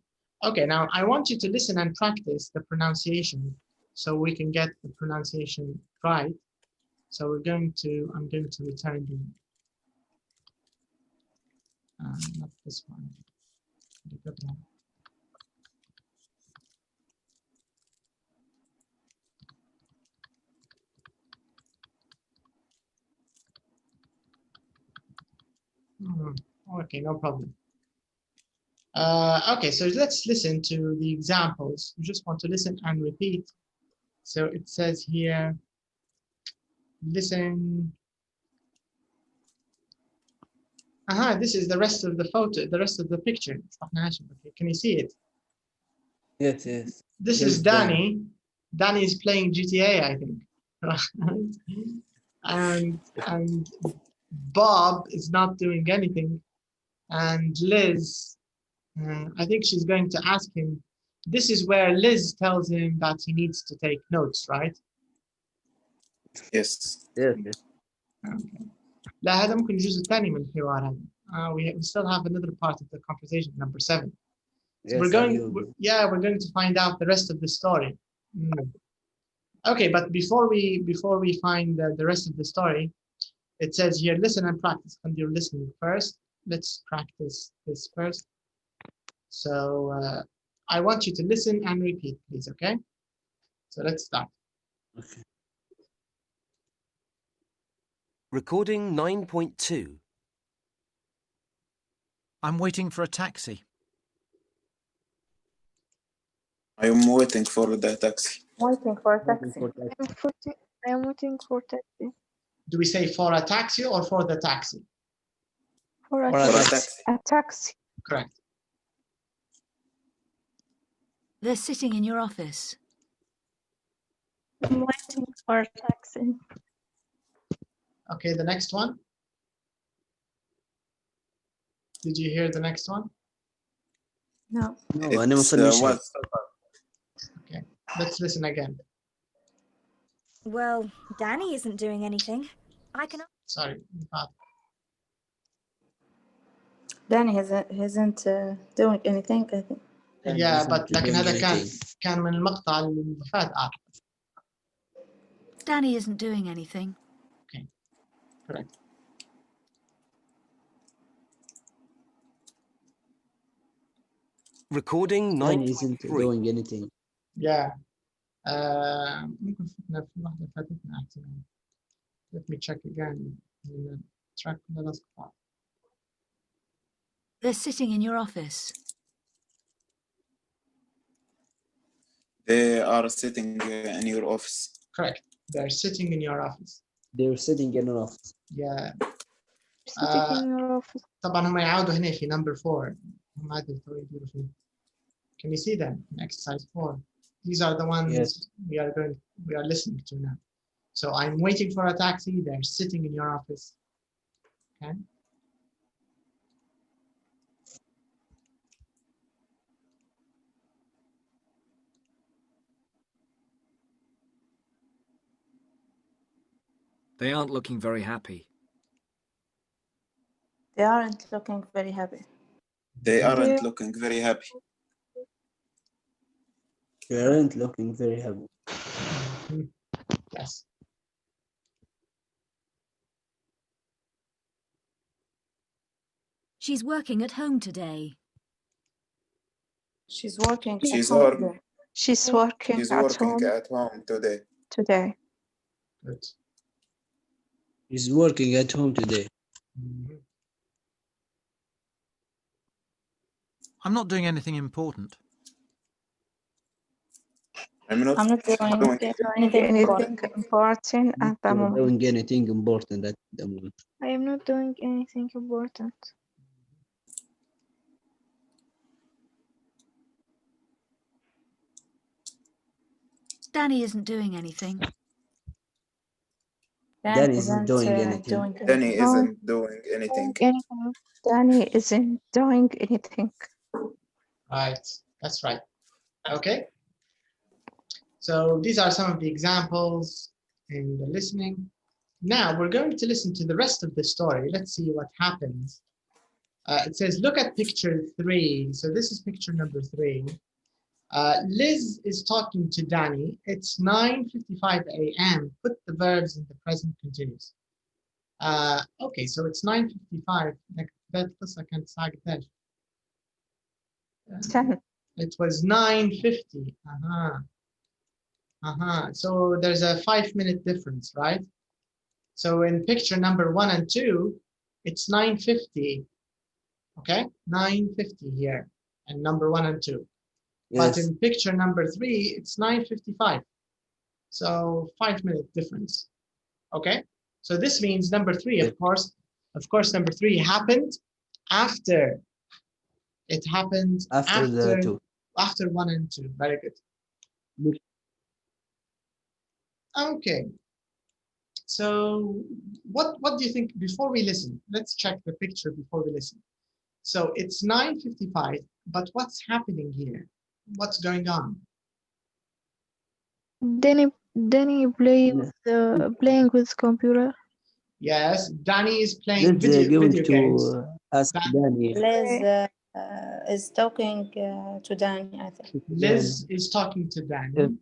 Okay, now I want you to listen and practice the pronunciation so we can get the pronunciation right. So I'm going to return the not this one. The good one. Okay, no problem. Okay, so let's listen to the examples. You just want to listen and repeat So it says here, listen. This is the rest of the photo, the rest of the picture. Can you see it? Yes, yes. This is Danny. Danny is playing GTA, I think. and Bob is not doing anything. And Liz, I think she's going to ask him. This is where Liz tells him that he needs to take notes, right? Yes. Yes. Okay. لا هذا ممكن الجزء الثاني من الحوار هذا. We still have another part of the conversation, number 7. So Yes, we're going to find out the rest of the story. Okay, but before we find the rest of the story, it says here, listen and practice. And you're listening first. Let's practice this first. So I want you to listen and repeat, please, okay? So let's start. Okay. Recording 9.2. I'm waiting for a taxi. I am waiting for the taxi. Waiting for a taxi. I am waiting for taxi. Do we say for a taxi or for the taxi? For a taxi. A taxi. Correct. They're sitting in your office. I'm waiting for a taxi. Okay, the next one. Did you hear the next one? No. No, أنا ما وصلني شيء. Okay, let's listen again. Well, Danny isn't doing anything. I can. Sorry. Danny hasn't doing anything, I think. Yeah, but لكن هذا anything. كان من المقطع اللي فات. Danny isn't doing anything. Okay, correct. Recording Danny isn't 9.3. doing anything. Yeah. ممكن فتنا في واحدة فاتتنا احتمال. Let me check again. Track the last part. They're sitting in your office. They are sitting in your office. Correct. They're sitting in your office. They're sitting in an office. Yeah. Sitting in your office. طبعا هم يعودوا هنا في number 4. هم عادوا يدوروا فيه. Can you see them in exercise 4? These are the ones Yes. we are listening to now. So I'm waiting for a taxi. They're sitting in your office. Okay. They aren't looking very happy. They aren't looking very happy. They aren't looking very happy. They aren't looking very happy. Yes. She's working at home today. She's working She's at home working. today. She's working She's at working home at home today. today. Good. He's working at home today. I'm not doing anything important. I'm not doing Anything important at the Not moment. doing anything important at the moment. I am not doing anything important. Danny isn't doing anything. Danny isn't doing anything. Danny isn't doing anything. Danny isn't doing anything. Right. That's right. Okay. So these are some of the examples in the listening. Now we're going to listen to the rest of the story. Let's see what happens. It says, look at picture 3. So this is picture number 3. Liz is talking to Danny. It's 9:55 a.m. Put the verbs in the present continuous. Okay, so it's 9:55. It was 9:50. So there's a 5-minute difference, right? So in picture number 1 and 2, it's 9:50. Okay, 9:50 here, and number 1 and 2. Yes. But in picture number 3, it's 9:55. So 5-minute difference. Okay. So this means number 3, of course, number 3 happened after. It happened After the 2. After 1 and 2. Very good. Okay. So what do you think before we listen? Let's check the picture before we listen. So it's 9:55, but what's happening here? What's going on? Danny playing with computer. Yes, Danny is playing Let's video games. ask Danny. Liz is talking to Danny, I think. Liz is talking to Danny.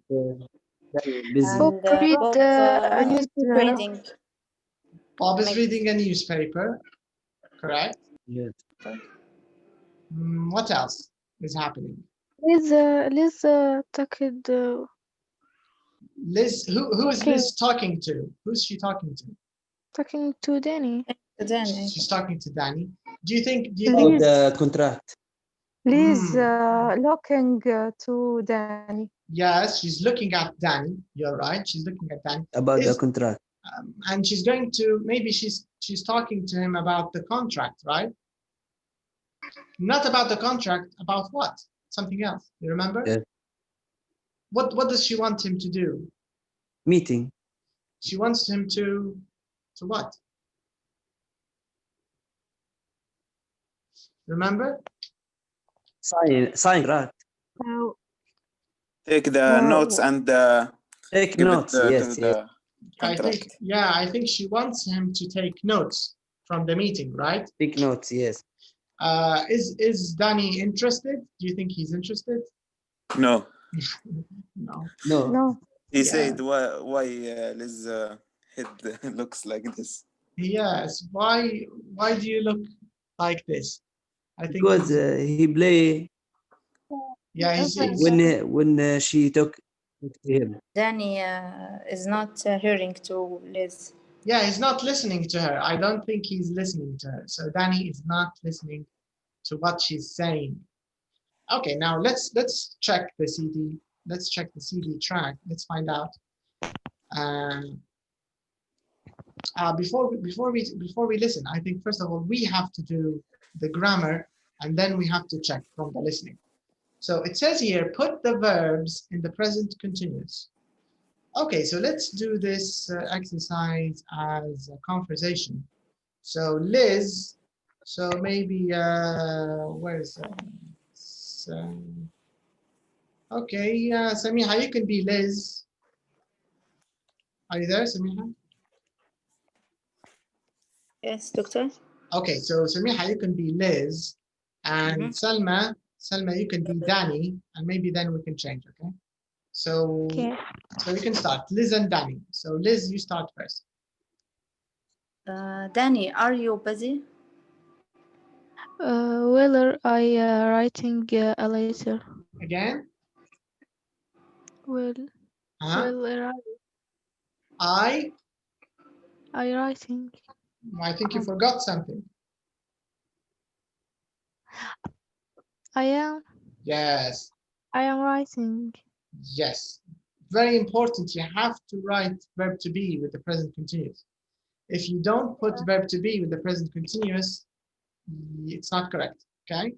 Busy. Bob read a Bob newspaper. reading. Bob is reading a newspaper. Correct. Yes. What else is happening? Liz talking Liz, who is Liz talking to? Who's she talking to? talking to Danny. Danny. She's talking to Danny. Do you think About the contract. Liz looking to Danny. Yes, she's looking at Danny. You're right. She's looking at Danny. About the contract. And she's going to, maybe she's talking to him about the contract, right? Not about the contract, about what? Something else. You remember? Yes. What does she want him to do? Meeting. She wants him to what? Remember? Sign, right? Take the notes and Take give notes. it Yes, to yes. the contract. I think she wants him to take notes from the meeting, right? Take notes. Yes. Is Danny interested? Do you think he's interested? No. No. He said why Liz head looks like this. Yes. Why do you look like this? I think because he play. Yeah, he's when she talk to him. Danny is not hearing to Liz. Yeah, he's not listening to her. I don't think he's listening to her. So Danny is not listening to what she's saying. Okay, now let's check the CD. Let's check the CD track. Let's find out. Before we listen, I think first of all we have to do the grammar, and then we have to check from the listening. So it says here, put the verbs in the present continuous. Okay, so let's do this exercise as a conversation. So Liz, so maybe where's okay, Samiha, you can be Liz. Are you there, Samiha? Yes, doctor. Okay, so Samiha, you can be Liz, and Salma, you can be Danny, and maybe then we can change, okay? So, so you can start, Liz and Danny. So Liz, you start first. Danny, are you busy? Well, I writing a letter. Again? Well, I writing. I think you forgot something. I am. Yes. I am writing. Yes. Very important. You have to write verb to be with the present continuous. If you don't put verb to be with the present continuous, it's not correct. Okay?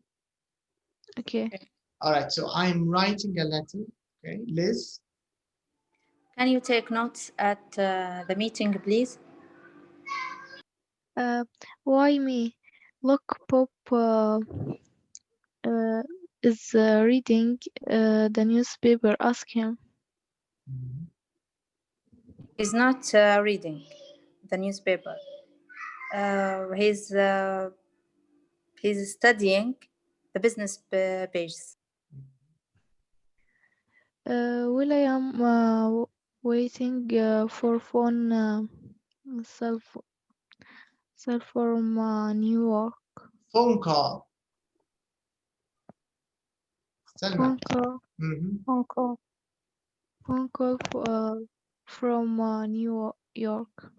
Okay. All right. So I'm writing a letter. Okay. Liz? Can you take notes at the meeting, please? Why me? Look, Bob is reading the newspaper. Ask him. He's not reading the newspaper. He's studying the business pages. Well, I am waiting for phone cell from New York. Phone call. Phone call. Phone call. Phone call from New York.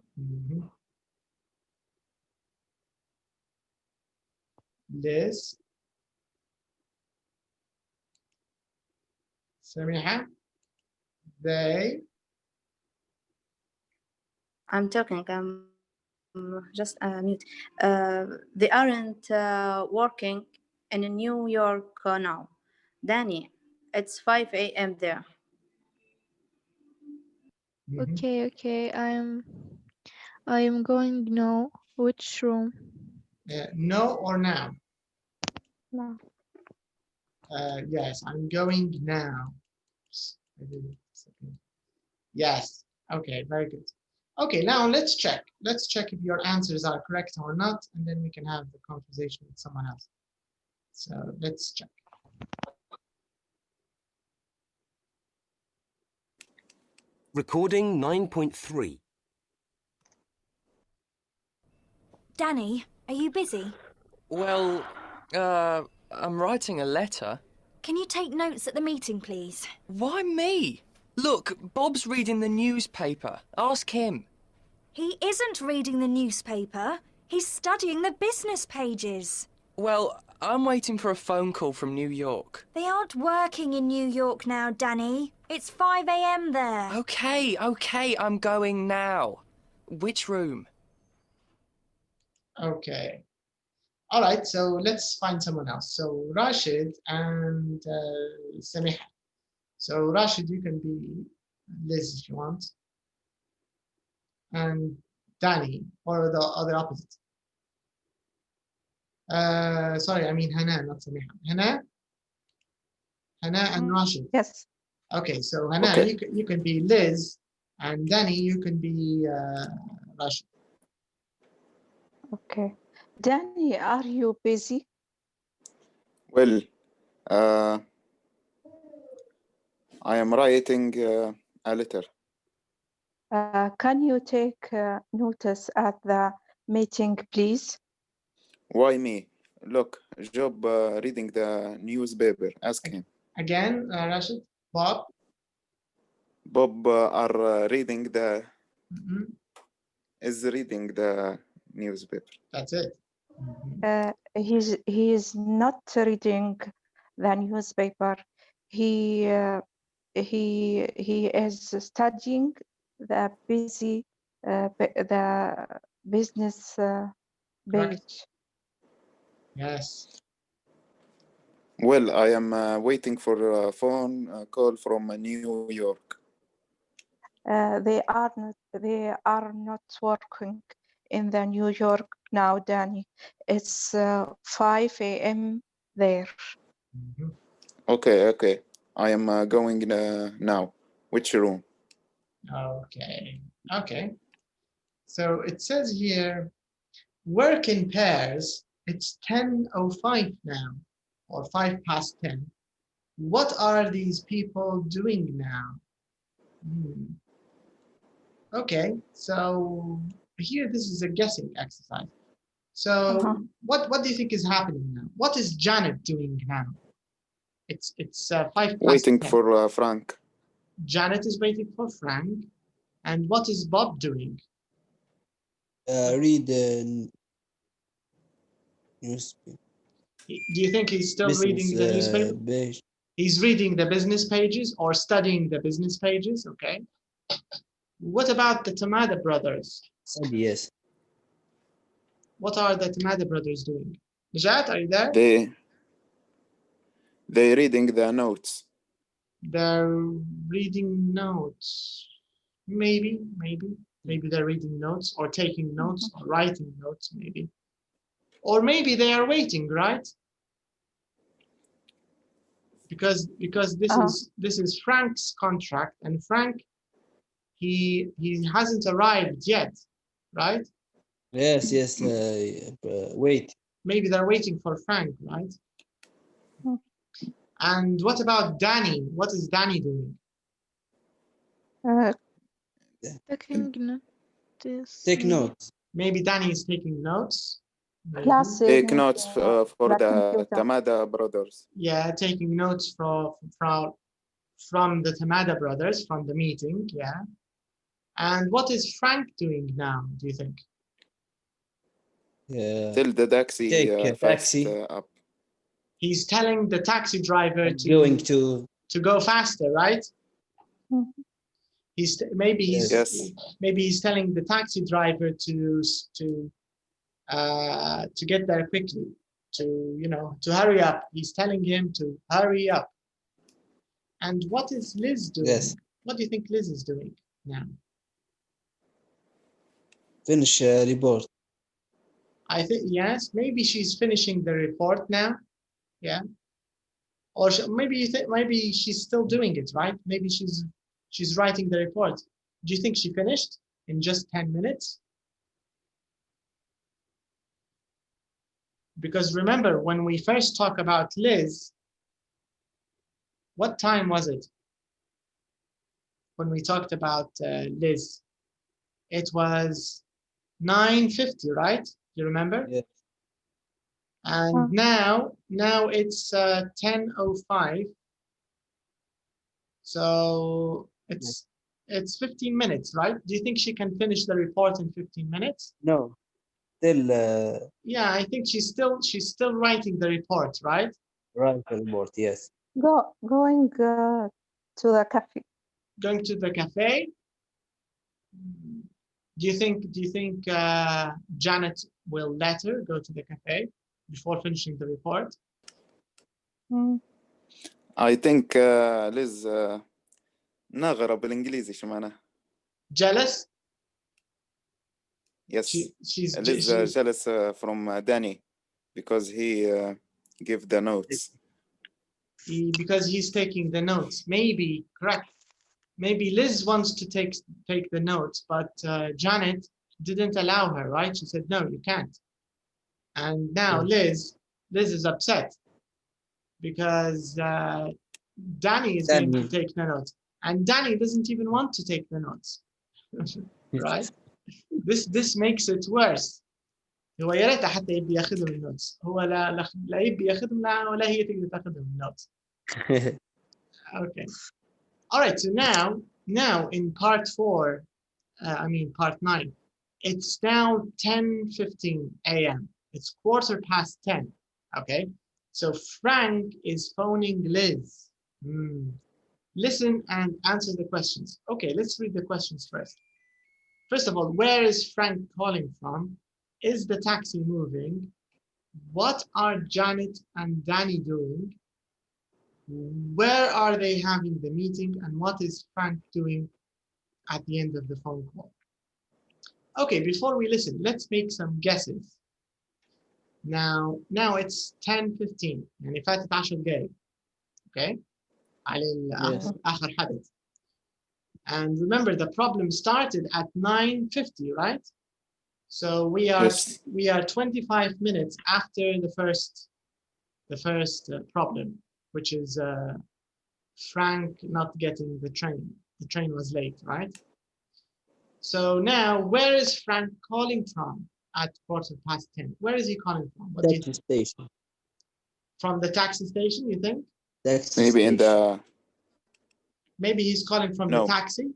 Liz? Samiha? They I'm talking. I'm just mute. They aren't working in New York now. Danny, it's 5 a.m. there. Mhm. Okay. I am going now. Which room? No or now? No. Yes, I'm going now. I did it a second. Yes. Okay, very good. Okay, now let's check. Let's check if your answers are correct or not, and then we can have the conversation with someone else. So let's check. Recording 9.3. Danny, are you busy? Well, I'm writing a letter. Can you take notes at the meeting, please? Why me? Look, Bob's reading the newspaper. Ask him. He isn't reading the newspaper. He's studying the business pages. Well, I'm waiting for a phone call from New York. They aren't working in New York now, Danny. It's 5 a.m. there. Okay, I'm going now. Which room? Okay. All right, so let's find someone else. So Rashid and Samiha. So Rashid, you can be Liz if you want. And Danny, or the other opposite. Sorry, I mean Hana, not Samiha. Hana and Rashid. Yes. Okay, so Hana, Okay. you can be Liz, and Danny, you can be Rashid. Okay. Danny, are you busy? Well, I am writing a letter. Can you take notice at the meeting, please? Why me? Look, Job reading the newspaper. Ask him. Again, Rashid, Bob. Bob are reading the Mhm, is reading the newspaper. that's it. He's not reading the newspaper. He is studying the business Correct. page. Yes. Well, I am waiting for a phone call from New York. They are not working in the New York now, Danny. It's 5 a.m. there. Mhm. Okay. I am going now. Which room? Okay. So it says here, work in pairs. It's 10:05 now, or 5 past 10. What are these people doing now? Okay, so here this is a guessing exercise. So what do you think is happening now? What is Janet doing now? It's 5 past Waiting 10. for Frank. Janet is waiting for Frank. And what is Bob doing? Read the newspaper. Do you think he's still reading the newspaper? Page. He's reading the business pages or studying the business pages, okay? What about the Tamada brothers? Yes. What are the Tamada brothers doing? Najat, are you there? They reading the notes. They're reading notes. Maybe they're reading notes or taking notes or writing notes, maybe. Or maybe they are waiting, right? Because this is Frank's contract, and Frank he hasn't arrived yet, right? Yes. Wait. Maybe they're waiting for Frank, right? And what about Danny? What is Danny doing? Taking notice. Take notes. Maybe Danny is taking notes. Maybe. Take notes for the Tamada brothers. Yeah, taking notes from the Tamada brothers from the meeting. Yeah. And what is Frank doing now, do you think? Tell the taxi Take a fast taxi. up. He's telling the taxi driver to go faster, right? Maybe he's Yes. maybe he's telling the taxi driver to get there quickly, to hurry up. He's telling him to hurry up. And what is Liz doing? Yes. What do you think Liz is doing now? Finish report. I think, yes, maybe she's finishing the report now. Yeah. Or maybe you think maybe she's still doing it, right? Maybe she's writing the report. Do you think she finished in just 10 minutes? Because remember, when we first talk about Liz, what time was it? When we talked about Liz, it was 9:50, right? You remember? Yes. And now it's 10:05. So it's 15 minutes, right? Do you think she can finish the report in 15 minutes? No. Still Yeah, I think she's still writing the report, right? right report, yes. Going to the cafe. Going to the cafe. Do you think Janet will let her go to the cafe before finishing the report? I think Liz ناغرة بالإنجليزي شو معناه؟ Jealous? Yes. She's Liz jealous from Danny because he give the notes. Because he's taking the notes. Maybe, correct. Maybe Liz wants to take the notes, but Janet didn't allow her, right? She said, no, you can't. And now Liz is upset because Danny is going to take the notes. And Danny doesn't even want to take the notes, right? This makes it worse. هو يا ريت حتى يبي ياخذهم النوتس. هو لا يبي ياخذهم ولا هي تقدر تاخذهم النوتس. Okay. All right. So now in part 4, part 9, it's now 10:15 a.m. It's 10:15. Okay. So Frank is phoning Liz. Listen and answer the questions. Okay, let's read the questions first. First of all, where is Frank calling from? Is the taxi moving? What are Janet and Danny doing? Where are they having the meeting? And what is Frank doing at the end of the phone call? Okay, before we listen, let's make some guesses. Now it's 10:15 يعني فاتت 10 دقايق. Okay? على آخر حدث. And remember, the problem started at 9:50, right? So we are 25 minutes after the first problem, which is Frank not getting the train. The train was late, right? So now, where is Frank calling from at 10:15? Where is he calling from? What do you think? Station. From the taxi station, you think? Maybe in the. Maybe he's calling from the taxi.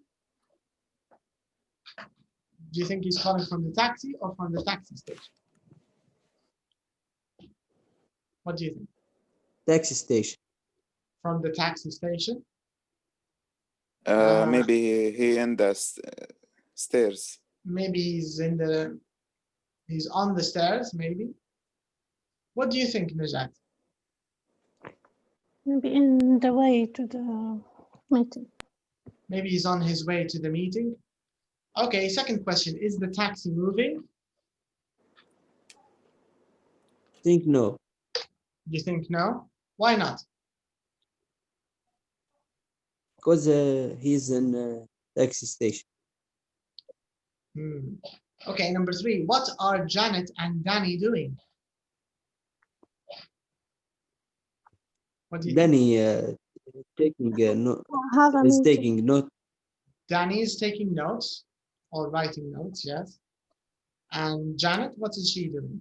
Do you think he's calling from the taxi or from the taxi station? What do you think? Taxi station. From the taxi station? Maybe he in the stairs. Maybe he's on the stairs, maybe. What do you think, Najat? Maybe in the way to the meeting. Maybe he's on his way to the meeting. Okay, second question, is the taxi moving? Think no. You think no? Why not? Because he's in taxi station. Okay, number 3, what are Janet and Danny doing? What do you Danny taking is taking note. Danny is taking notes or writing notes, yes. And Janet, what is she doing?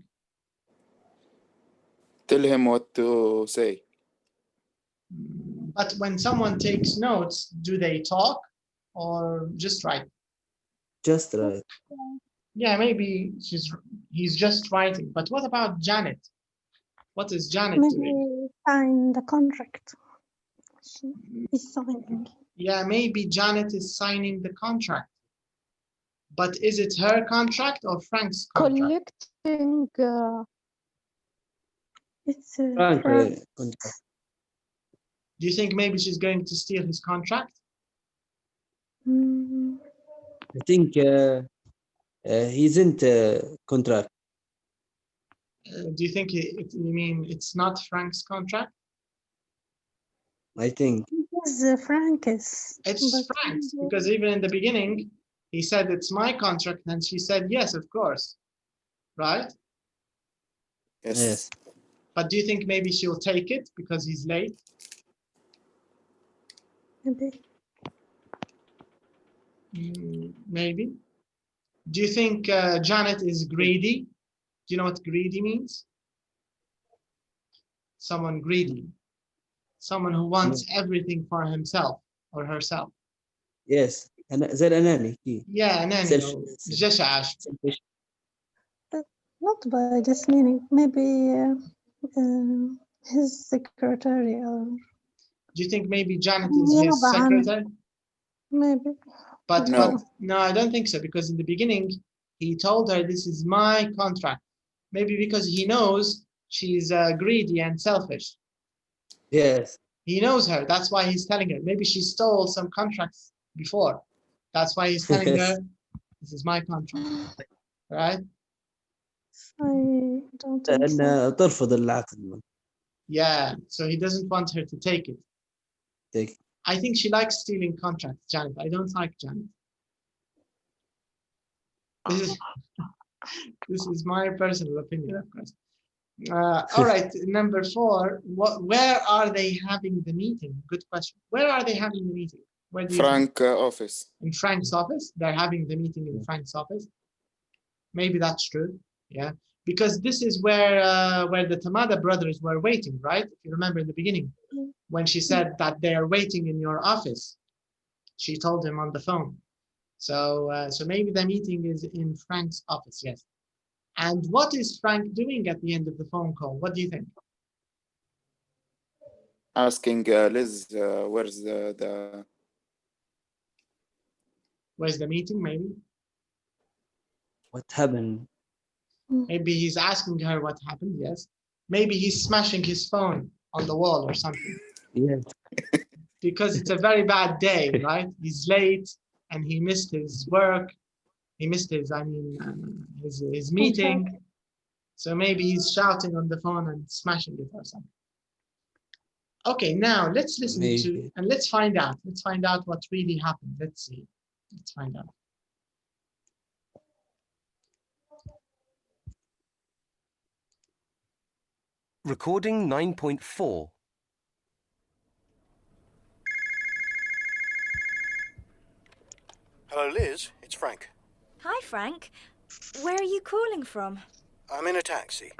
Tell him what to say. But when someone takes notes, do they talk or just write? Just write. Yeah, maybe he's just writing. But what about Janet? What is Janet doing? Maybe sign the contract. He's signing. Yeah, maybe Janet is signing the contract. But is it her contract or Frank's contract? Collecting. It's Frank Frank. contract. Do you think maybe she's going to steal his contract? I think he isn't contract. Do you think you mean it's not Frank's contract? I think. It's Frank's. It's Frank's, because even in the beginning, he said it's my contract, and she said yes, of course. Right? Yes. But do you think maybe she'll take it because he's late? Maybe. Maybe. Do you think Janet is greedy? Do you know what greedy means? Someone greedy. Someone who wants everything for himself or herself. Yes. زي الأناني. Yeah, أناني. جشع. Not by this meaning. Maybe his secretary. Or... Do you think maybe Janet is his secretary? Maybe. But no, I don't think so, because in the beginning, he told her this is my contract. Maybe because he knows she's greedy and selfish. Yes. He knows her. That's why he's telling her. Maybe she stole some contracts before. That's why he's telling her, this is my contract. Right? I don't think so. ترفض العقد. Yeah, so he doesn't want her to take it. Take it. I think she likes stealing contracts, Janet. I don't like Janet. This is my personal opinion, of course. All right, number 4. Where are they having the meeting? Good question. Where are they having the meeting? Where do you Frank office. In Frank's office? They're having the meeting in Frank's office. Maybe that's true. Yeah, because this is where the Tamada brothers were waiting, right? If you remember in the beginning, when she said that they are waiting in your office, she told him on the phone. So maybe the meeting is in Frank's office. Yes. And what is Frank doing at the end of the phone call? What do you think? Asking Liz, where's the Where's the meeting? Maybe. What happened? Maybe he's asking her what happened. Yes. Maybe he's smashing his phone on the wall or something. Yes. Because it's a very bad day, right? He's late and he missed his work. He missed his meeting. So maybe he's shouting on the phone and smashing it or something. Okay, now let's listen to and let's find out. Let's find out what really happened. Let's see. Let's find out. Recording 9.4. Hello, Liz. It's Frank. Hi, Frank. Where are you calling from? I'm in a taxi.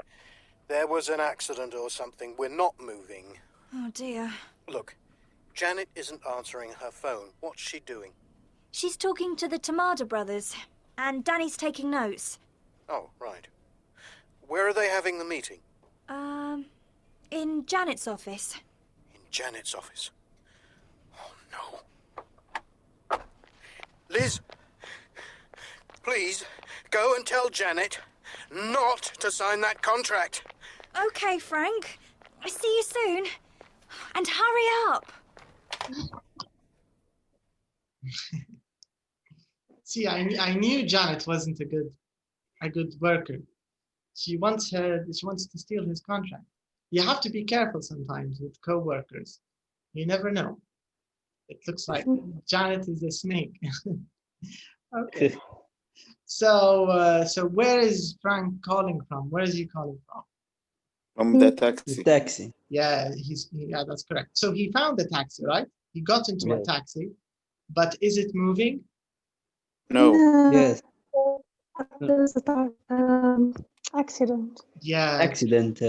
There was an accident or something. We're not moving. Oh, dear. Look, Janet isn't answering her phone. What's she doing? She's talking to the Tamada brothers, and Danny's taking notes. Oh, right. Where are they having the meeting? In Janet's office. In Janet's office? Oh, no. Liz, please go and tell Janet not to sign that contract. Okay, Frank. See you soon. And hurry up. See, I knew Janet wasn't a good worker. She wants to steal his contract. You have to be careful sometimes with co-workers. You never know. It looks like Janet is a snake. Okay. So where is Frank calling from? Where is he calling from? From the taxi. The taxi. Yeah, that's correct. So he found the taxi, right? He got into a taxi, but is it moving? No. Yes. There's an accident. Yeah. Accident.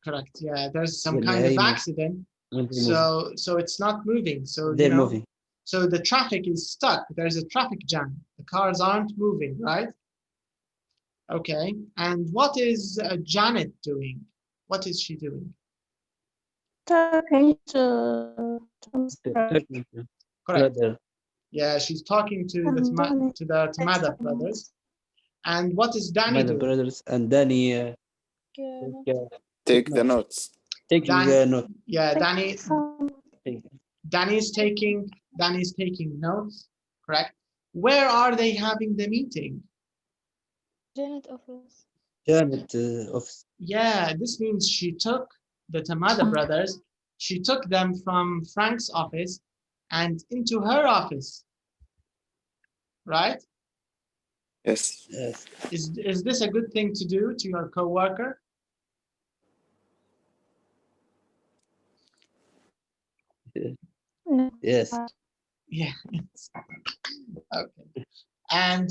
Correct. Yeah, there's some kind of accident. So it's not moving. So they're moving. So the traffic is stuck. There's a traffic jam. The cars aren't moving, right? Okay. And what is Janet doing? What is she doing? Talking to Correct. Brother. Yeah, she's talking to the Tamada brothers. And what is Danny Tamada doing? brothers and Danny Take the notes. taking note. Yeah, Danny's taking notes. Correct. Where are they having the meeting? Janet office. Janet office. Yeah, this means she took the Tamada brothers. She took them from Frank's office and into her office. Right? Yes. Yes. Is this a good thing to do to your coworker? Yes. Yeah. Okay. And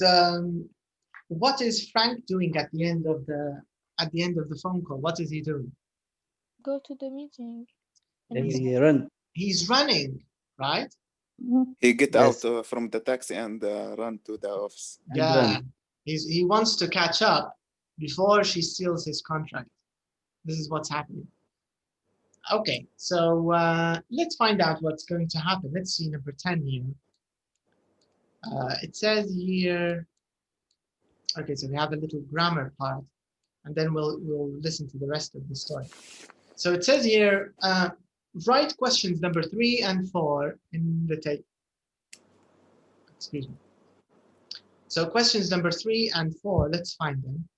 what is Frank doing at the end of the phone call? What is he doing? Go to the meeting. He's running, right? He get Yes. out from the taxi and run to the office. Yeah. He wants to catch up before she steals his contract. This is what's happening. Okay, so let's find out what's going to happen. Let's see number 10 here. It says here, okay, so we have a little grammar part, and then we'll listen to the rest of the story. So it says here, write questions number 3 and 4 in the tape. Excuse me. So questions number 3 and 4, let's find them.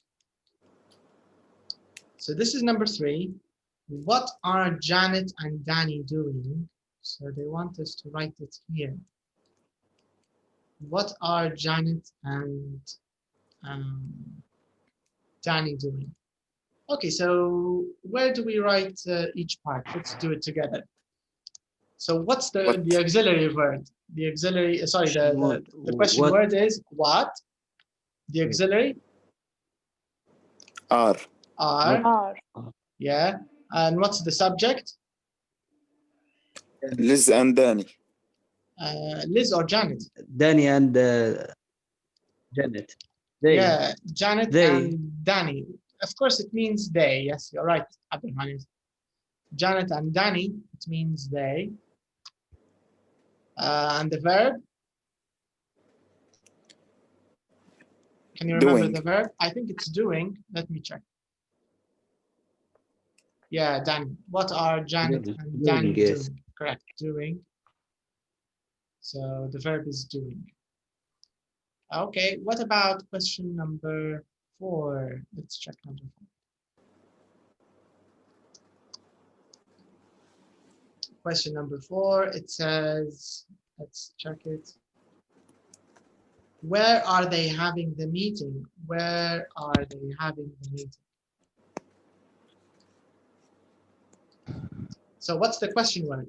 So this is number 3. What are Janet and Danny doing? So they want us to write it here. What are Janet and Danny doing? Okay, so where do we write each part? Let's do it together. So what's the auxiliary word? The auxiliary, sorry, the question word is what? The auxiliary? Are. Yeah. And what's the subject? Liz and Danny. Liz or Janet? Danny and Janet. Yeah, Janet and Danny. Of course, it means they. Yes, you're right, Abdulrahman. Janet and Danny, it means they. And the verb? Can you remember the verb? I think it's doing. Let me check. Yeah, Danny. What are Janet and Danny doing? Correct, doing. So the verb is doing. Okay, what about question number 4? Let's check number 4. Question number 4, it says, let's check it. Where are they having the meeting? Where are they having the meeting? So what's the question word?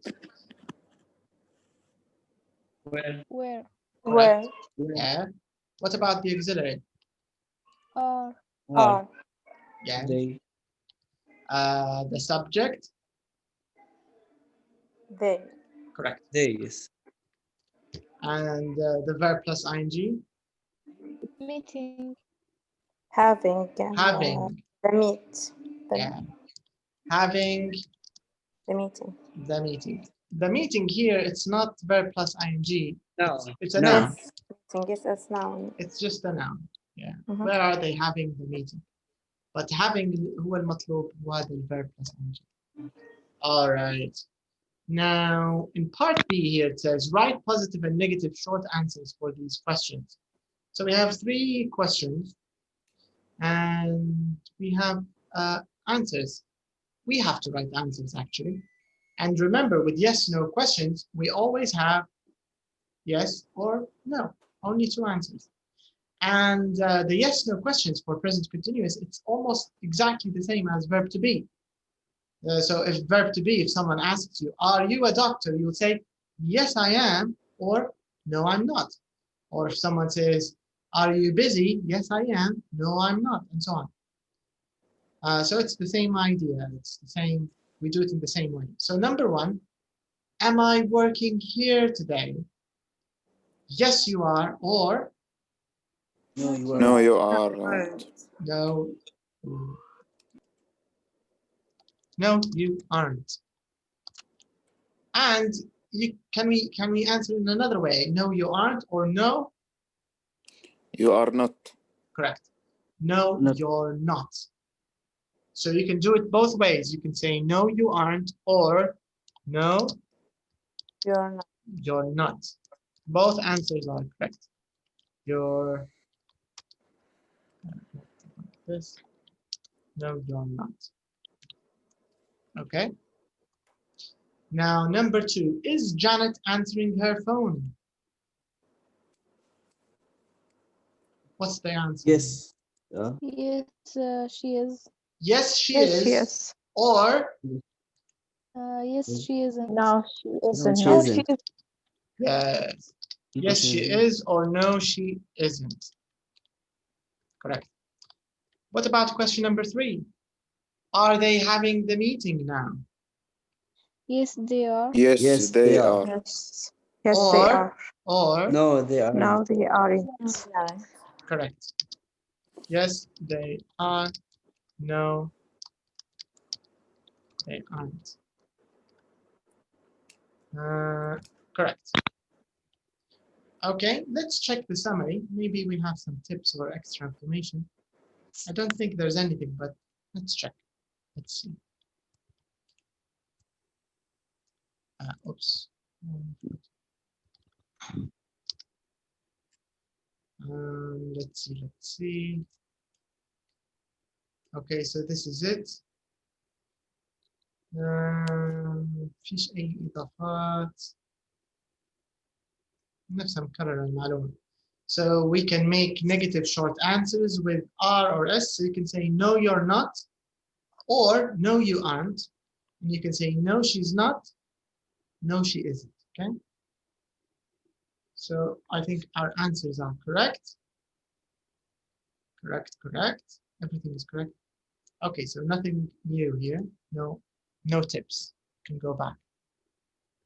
Where? Correct. Yeah. What about the auxiliary? Are. Yeah. The subject? They. Correct. They, yes. And the verb plus ing? Meeting. Having. Having. The meet. Yeah. Having. The meeting. The meeting. The meeting here, it's not verb plus ing. No. It's a noun. Meeting is a noun. It's just a noun. Yeah. Where are they having the meeting? But having هو المطلوب وهذا الverb plus ing. All right. Now, in part B here, it says, write positive and negative short answers for these questions. So we have 3 questions, and we have answers. We have to write answers, actually. And remember, with yes/no questions, we always have yes or no, only 2 answers. And the yes/no questions for present continuous, it's almost exactly the same as verb to be. So if verb to be, if someone asks you, are you a doctor? You'll say, yes, I am, or no, I'm not. Or if someone says, are you busy? Yes, I am. No, I'm not, and so on. So it's the same idea. It's the same. We do it in the same way. So number 1, am I working here today? Yes, you are, or no, you are. No, you aren't. no. No, you aren't. And can we answer in another way? No, you aren't, or no? You are not. Correct. No, you're not. So you can do it both ways. You can say no, you aren't, or no, You're not. you're not. Both answers are correct. You're this. No, you're not. Okay. Now, number 2, is Janet answering her phone? What's the answer? Yes. Yes, she is. Yes, she Yes, is. she is. Or Yes, she isn't. No, she isn't. she No, isn't. she is. yes. Yes, she is, or no, she isn't. Correct. What about question number 3? Are they having the meeting now? Yes, they are. Yes, they are. Yes. Yes, they are. Or No, they are. No, they aren't. correct. Yes, they are. No, they aren't. Correct. Okay, let's check the summary. Maybe we have some tips or extra information. I don't think there's anything, but let's check. Let's see. Oops. Let's see. Okay, so this is it. فيش أي إضافات. نفس مكرر المعلومة. So we can make negative short answers with R or S. So you can say no, you're not, or no, you aren't. And you can say no, she's not, no, she isn't. Okay. So I think our answers are correct. Correct. Everything is correct. Okay, so nothing new here. No tips. You can go back.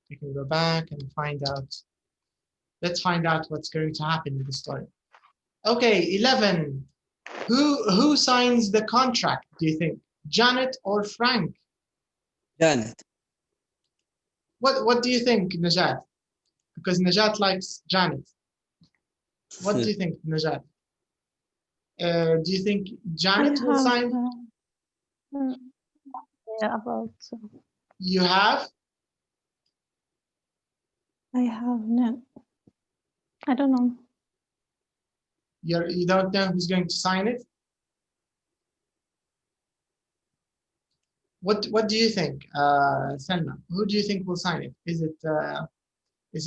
You can go back and find out. Let's find out what's going to happen in the story. Okay, 11. Who signs the contract, do you think? Janet or Frank? Janet. What do you think, Najat? Because Najat likes Janet. What do you think, Najat? Do you think Janet will sign? Yeah, about. You have? I have no. I don't know. You don't know who's going to sign it? What do you think, Selma? Who do you think will sign it? Is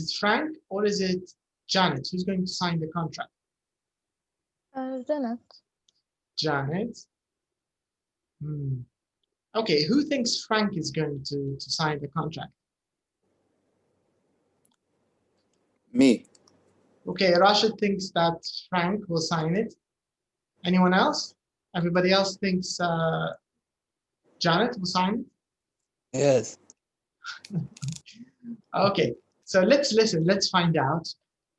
it Frank or is it Janet? Who's going to sign the contract? Janet. Janet. Okay, who thinks Frank is going to sign the contract? Me. Okay, Rashid thinks that Frank will sign it. Anyone else? Everybody else thinks Janet will sign it? Yes. Okay, so let's listen. Let's find out.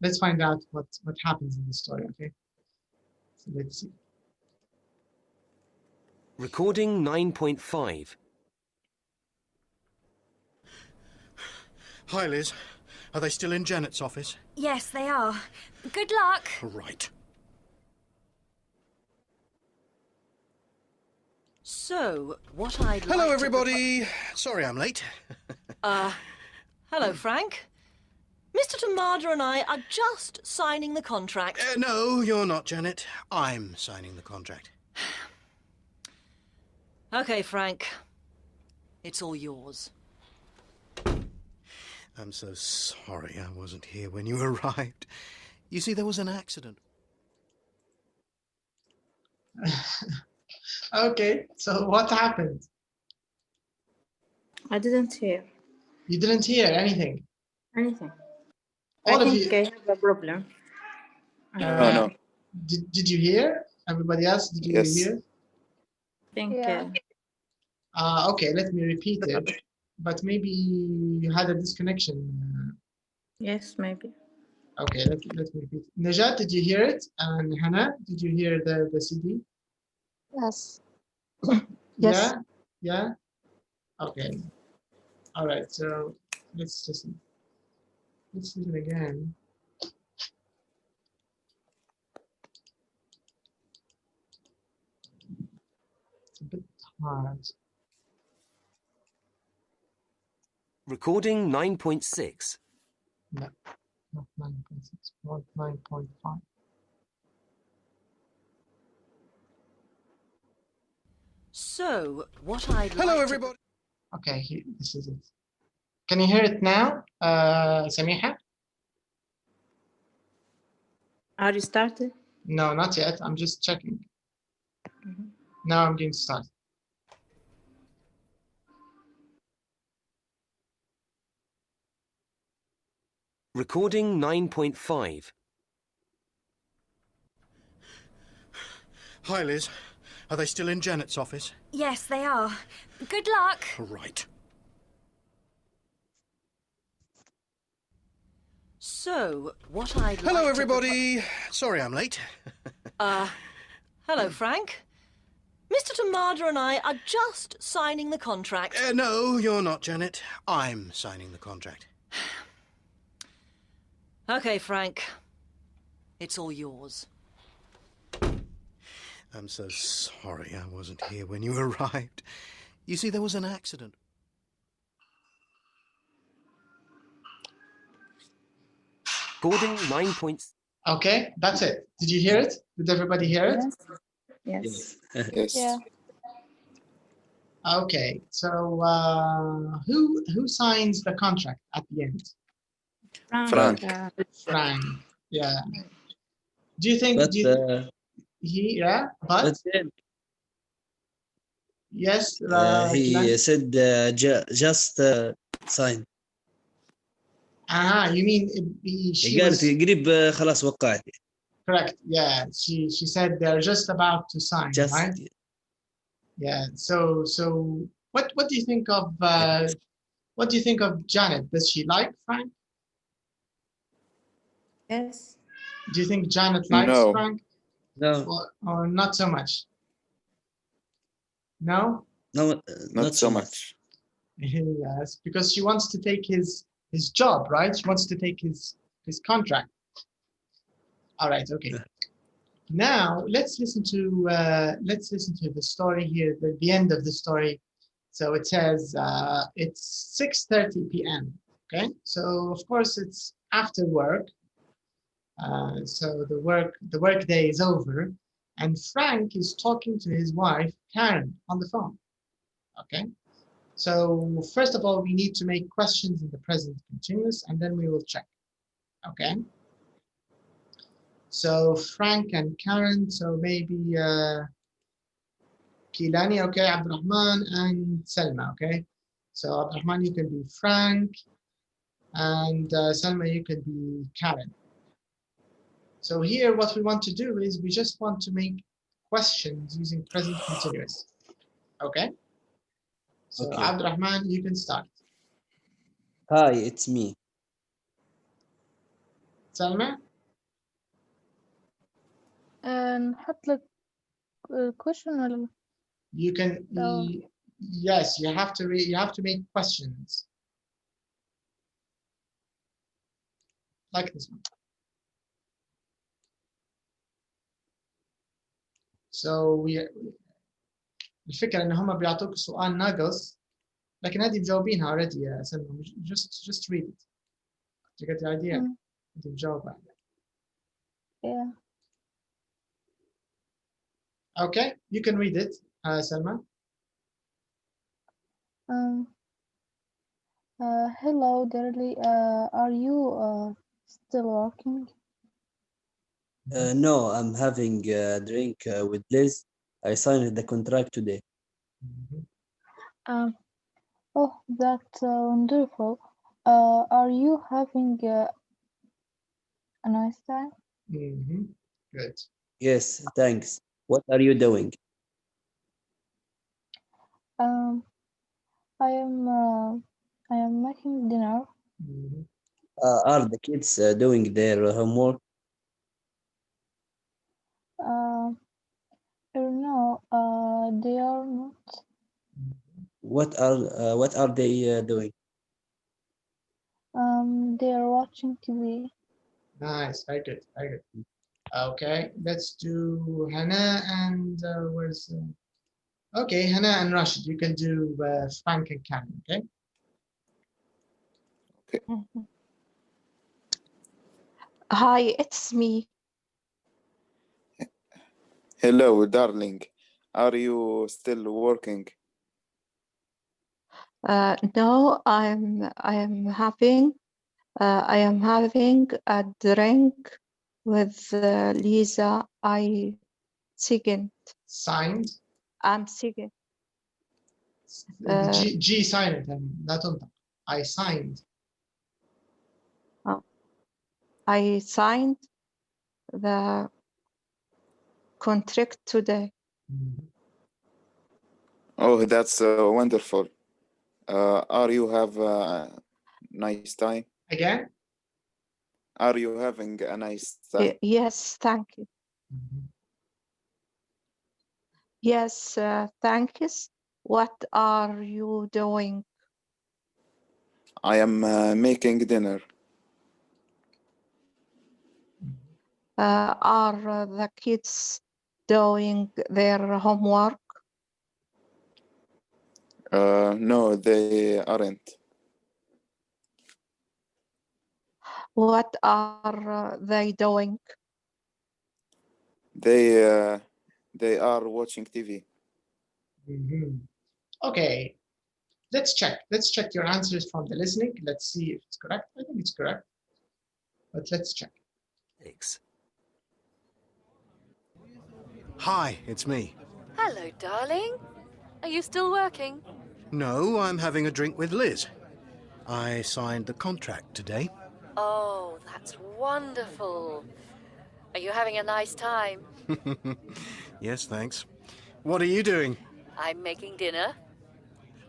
Let's find out what happens in the story. Okay. So let's see. Recording 9.5. Hi, Liz. Are they still in Janet's office? Yes, they are. Good luck. Right. So, what I'd Hello, like everybody. Sorry I'm late. Hello, Frank. Mr. Tamada and I are just signing the contract. No, you're not, Janet. I'm signing the contract. Okay, Frank. It's all yours. I'm so sorry I wasn't here when you arrived. You see, there was an accident. Okay, so what happened? I didn't hear You didn't hear anything? anything. All I of think you. I have a problem. No. Did you hear? Everybody else, did you Yes. hear? I think Okay, let me repeat it. But maybe you had a disconnection. yes, maybe. Okay, let me repeat. Najat, did you hear it? And Hannah, did you hear the CD? Yes. Yeah? Yeah? Okay. All right, so let's listen. let's do it again. It's a bit hard. Recording 9.6. No, not 9.6, not 9.5. So, what I'd Hello, like everybody. Okay, this is it. Can you hear it now, Samiha? Are you started? No, not yet. I'm just checking. Now I'm going to start. Recording 9.5. Hi, Liz. Are they still in Janet's office? Yes, they are. Good luck. Right. So, what I'd Hello, like everybody. Sorry I'm late. hello, Frank. Mr. Tamada and I are just signing the contract. No, you're not, Janet. I'm signing the contract. Okay, Frank. It's all yours. I'm so sorry I wasn't here when you arrived. You see, there was an accident. Recording 9. Okay, that's it. Did you hear it? Did everybody hear it? Yes. Yes. Yeah. Okay, so who signs the contract at the end? Frank. Frank. Yeah. Do you think? But Yeah. But then yes. he Glenn? said just sign. You mean she قالت was قريب خلاص وقعت. correct? Yeah. She said they're just about to sign, Just right? Yeah. So what do you think of what do you think of Janet? Does she like Frank? Yes. Do you think Janet likes No. Frank? no, Or not so much? No? no, Not so much. Yes, because she wants to take his job, right? She wants to take his contract. All right, okay. Now let's listen to the story here, the end of the story. So it says it's 6:30 p.m. Okay, so of course it's after work. So the work day is over, and Frank is talking to his wife Karen on the phone. Okay, so first of all we need to make questions in the present continuous, and then we will check. Okay. So Frank and Karen. So maybe Kilani, okay, Abdurrahman and Selma. Okay. So Abdurrahman, you can be Frank, and Selma, you can be Karen. So here what we want to do is we just want to make questions using present continuous. Okay? So Okay. Abdurrahman, you can start. Hi, it's me. Salma? نحط لك question ولا You can No. yes, you have to make questions. Like this one. So الفكرة ان هم بيعطوك سؤال ناقص لكن هذه مجاوبينها already يا سلمى. Just read it. You get the idea? انت مجاوبة. Yeah. Okay, you can read it, Salma. Hello, dearly. Are you still working? No, I'm having a drink with Liz. I signed the contract today. Oh, that's wonderful. Are you having a nice time? Good. Yes, thanks. What are you doing? I am making dinner. Are the kids doing their homework? No, they are not. What are they doing? They're watching TV. Nice, very good, very good. Okay, let's do Hannah and where's okay, Hannah and Rashid. You can do Frank and Karen. Okay. Mhm. Hi, it's me. Hello, darling. Are you still working? No, I am having a drink with Lisa. Signed. Signed. I'm signed. G silent. لا تنطق. I signed. I signed the contract today. Oh, that's wonderful. Are you have a nice time? Again? Are you having a nice time? Yes, thank you. Yes, thanks. What are you doing? I am making dinner. Are the kids doing their homework? No, they aren't. What are they doing? They are watching TV. Okay. Let's check. Let's check your answers from the listening. Let's see if it's correct. I think it's correct. But let's check. 6. Hi, it's me. Hello, darling. Are you still working? No, I'm having a drink with Liz. I signed the contract today. Oh, that's wonderful. Are you having a nice time? Yes, thanks. What are you doing? I'm making dinner.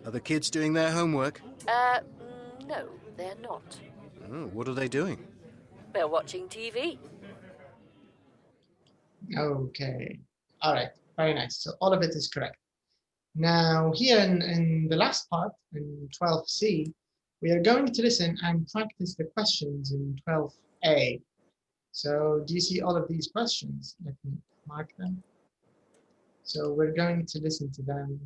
Are the kids doing their homework? No, they're not. Oh, what are they doing? They're watching TV. Okay. All right. Very nice. So all of it is correct. Now here in the last part, in 12C, we are going to listen and practice the questions in 12A. So do you see all of these questions? Let me mark them. So we're going to listen to them.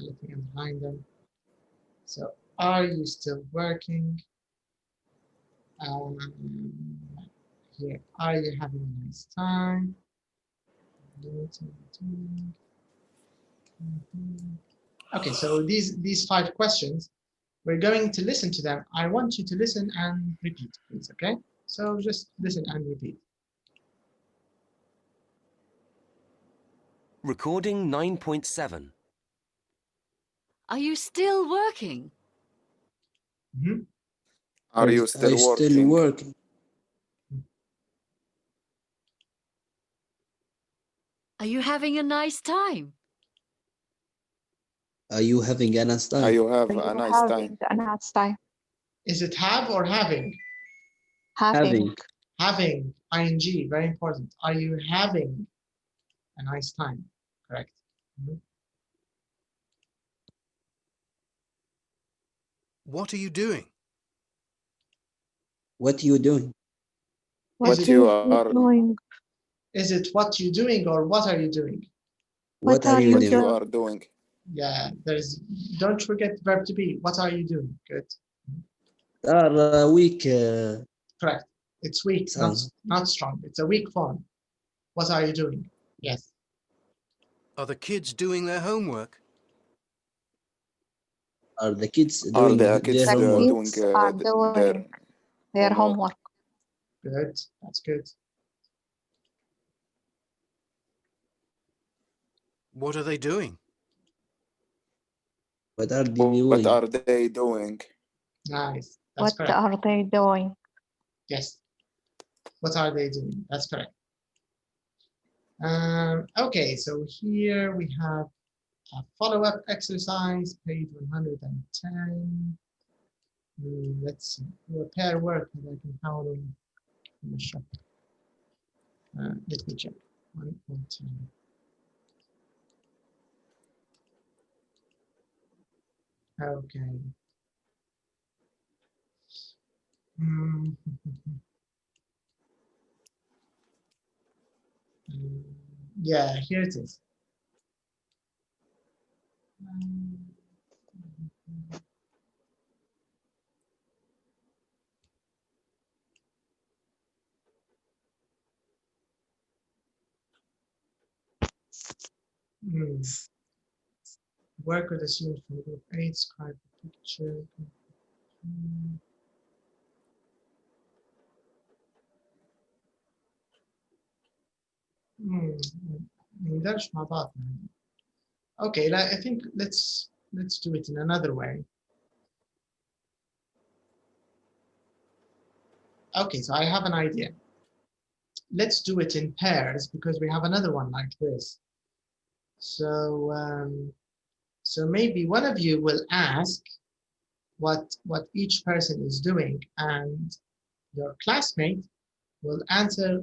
Let me underline them. So are you still working? Here, are you having a nice time? Okay, so these 5 questions, we're going to listen to them. I want you to listen and repeat, please, okay? So just listen and repeat. Recording 9.7. Are you still working? Are you still working? Are you having a nice time? Are you having a nice time? Are you have Are a you nice time? having a nice time? Is it have or having? Having. Having, ing, very important. Are you having a nice time? Correct. What are you doing? What are you doing? What you are doing? Is it what you doing or what are you doing? What are you what you doing? are doing? Yeah, don't forget the verb to be. What are you doing? Good. Are weak. Correct. It's weak, not strong. It's a weak form. What are you doing? Yes. Are the kids doing their homework? Are the kids Are doing the kids their homework? doing Are doing their homework. Good. That's good. What are they doing? What are they doing? What are they doing? Nice. That's What correct. are they doing? Yes. What are they doing? That's correct. Okay, so here we have a follow-up exercise, page 110. Let's see. Repair work that I can count on in the shop. Let me check. 110. Okay. Mm. Yeah, here it is. Work with a student from group 8, describe the picture. نقدرش مع بعض. Okay, I think let's do it in another way. Okay, so I have an idea. Let's do it in pairs because we have another one like this. So so maybe one of you will ask what each person is doing, and your classmate will answer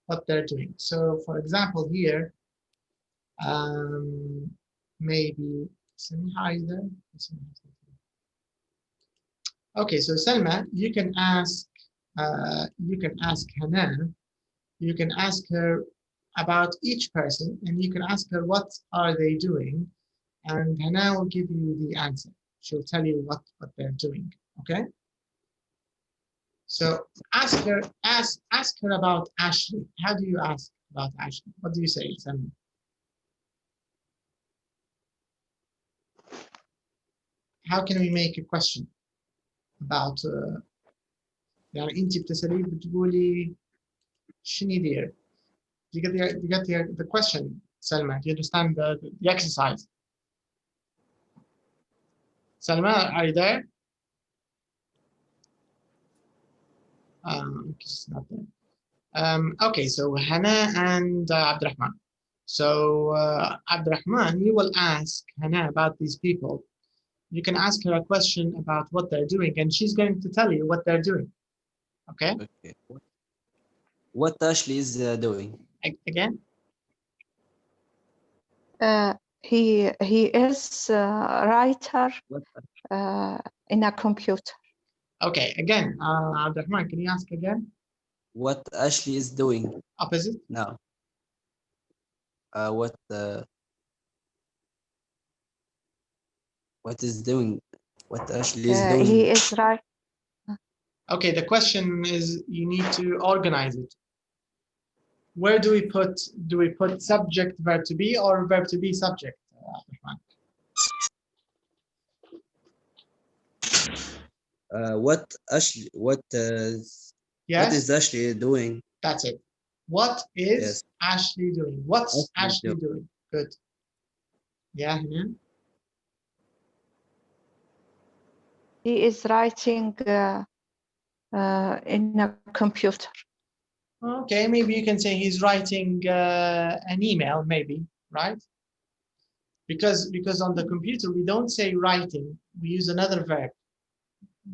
what they're doing. So for example here, maybe either. Okay, so Selma, you can ask Hannah, you can ask her about each person, and you can ask her what are they doing, and Hannah will give you the answer. She'll tell you what they're doing. Okay. So ask her about Ashley. How do you ask about Ashley? What do you say, Selma? How can we make a question about يعني انت بتسأليه بتقولي شنو يدير? You get the question, Selma. Do you understand the exercise? Selma, are you there? She's not there. Okay, so Hannah and Abdurrahman. So Abdurrahman, you will ask Hannah about these people. You can ask her a question about what they're doing, and she's going to tell you what they're doing. Okay? Okay. What Ashley is doing? Again? He is a writer in a computer. Okay, again, Abdurrahman, can you ask again? What Ashley is doing? Opposite? No. What is doing? What Ashley is doing? He is right. Okay, the question is you need to organize it. Where do we put subject verb to be or verb to be subject? What is Ashley doing? That's it. What is Ashley doing? What's Ashley doing? Good. Yeah, Hanan? He is writing in a computer. Okay, maybe you can say he's writing an email, maybe, right? Because on the computer we don't say writing, we use another verb.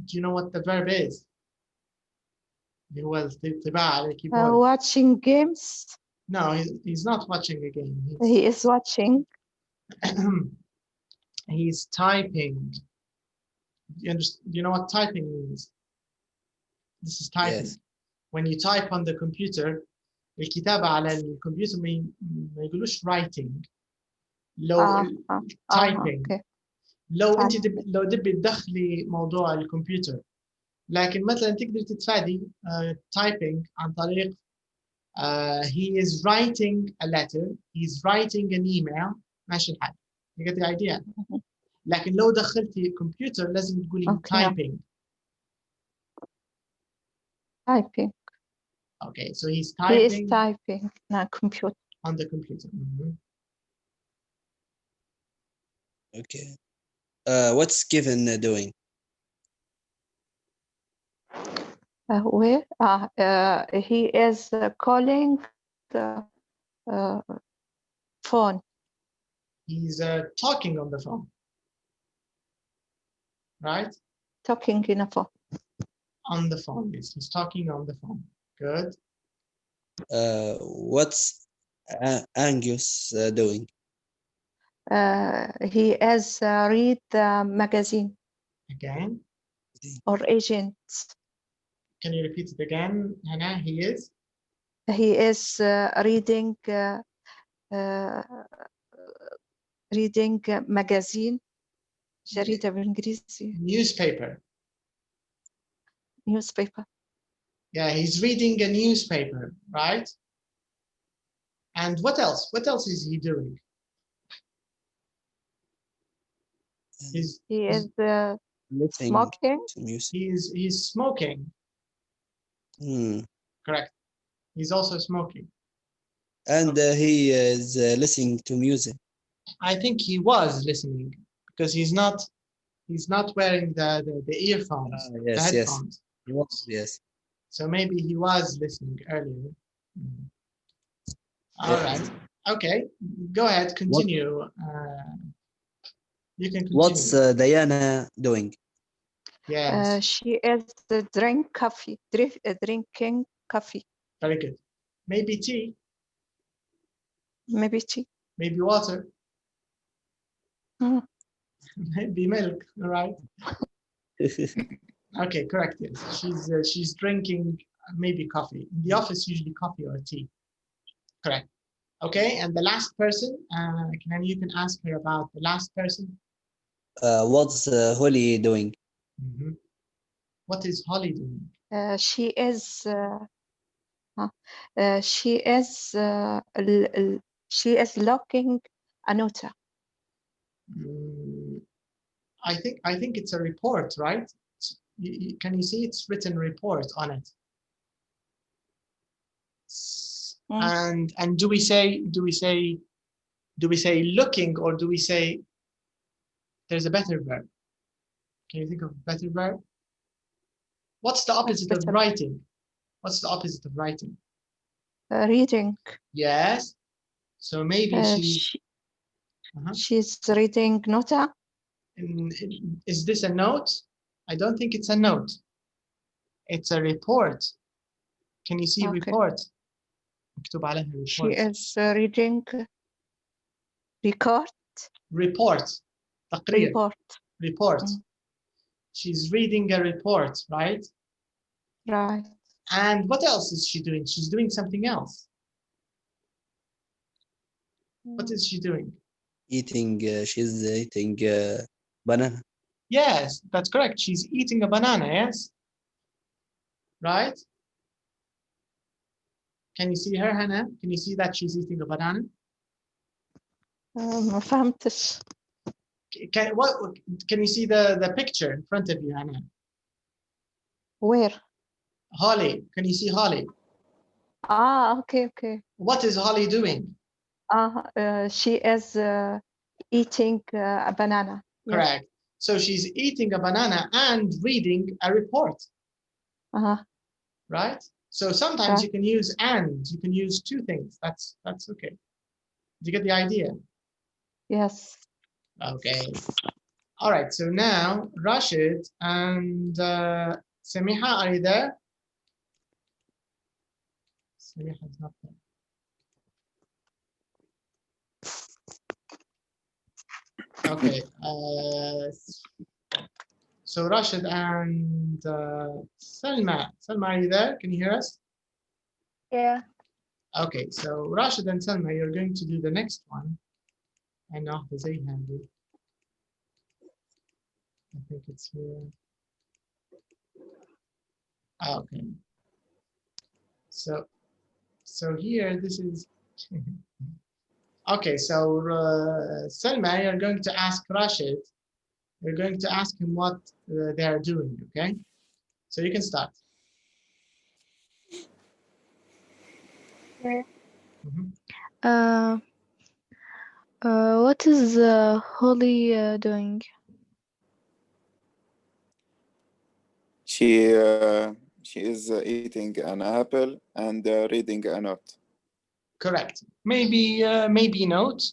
Do you know what the verb is? Watching games. No, he's not watching a game. He is watching. He's typing. Do you know what typing means? This is typing. Yes. When you type on the computer, الكتابة على الكمبيوتر ما يقولوش writing. لو typing. Okay. لو تبي تدخلي موضوع الكمبيوتر، لكن مثلا تقدر تتفادي typing عن طريق he is writing a letter, he's writing an email. ماشي الحال. You get the idea. لكن لو دخلتي كمبيوتر لازم تقولي typing. Typing. Okay, so he's typing. He is typing on a computer. On the computer. Okay. What's Kevin doing? Where? He is calling the phone. He's talking on the phone. Right? Talking in a phone. On the phone, yes. He's talking on the phone. Good. What's Angus doing? He is read the magazine. Again? Or agents. Can you repeat it again, Hannah? He is? He is reading magazine. جريدة بالإنجليزي. Newspaper. Newspaper. Yeah, he's reading a newspaper, right? And what else? What else is he doing? He is smoking. He's smoking. Correct. He's also smoking. And he is listening to music. I think he was listening because he's not wearing the earphones, the Yes, headphones. he was, yes. So maybe he was listening earlier. All right. Okay. Go ahead. Continue. You can continue. What's Diana doing? Yes. She is drinking coffee. Very good. Maybe tea. Maybe tea. Maybe water. Maybe milk. All right. Okay, correct. Yes, she's drinking maybe coffee. In the office, usually coffee or tea. Correct. Okay, and the last person, you can ask her about the last person. What's Holly doing? What is Holly doing? She is looking a note. I think it's a report, right? Can you see it's written report on it? And do we say looking, or do we say there's a better verb? Can you think of a better verb? What's the opposite of writing? What's the opposite of writing? Reading. Yes. So maybe she's reading nota. Is this a note? I don't think it's a note. It's a report. Can you see report? مكتوب عليها report. She is reading record. Report. تقرير. Report. She's reading a report, right? Right. And what else is she doing? She's doing something else. What is she doing? She's eating banana. Yes, that's correct. She's eating a banana, yes? Right? Can you see her, Hannah? Can you see that she's eating a banana? ما فهمتش. Can you see the picture in front of you, Hannah? Where? Holly. Can you see Holly? Okay. What is Holly doing? She is eating a banana. Correct. Yes. So she's eating a banana and reading a report. Right? So sometimes you can use and. You can use two things. That's okay. Do you get the idea? Yes. Okay. All right. So now Rashid and Samiha, are you there? Samiha is not there. Okay. So Rashid and Salma. Salma, are you there? Can you hear us? Yeah. Okay. So Rashid and Salma, you're going to do the next one. I know the Zay handy. I think it's here. Okay. So here, this is. Okay, so Salma, you're going to ask Rashid. You're going to ask him what they are doing, okay? So you can start. Okay. What is Holly doing? She is eating an apple and reading a note. Correct. Maybe note,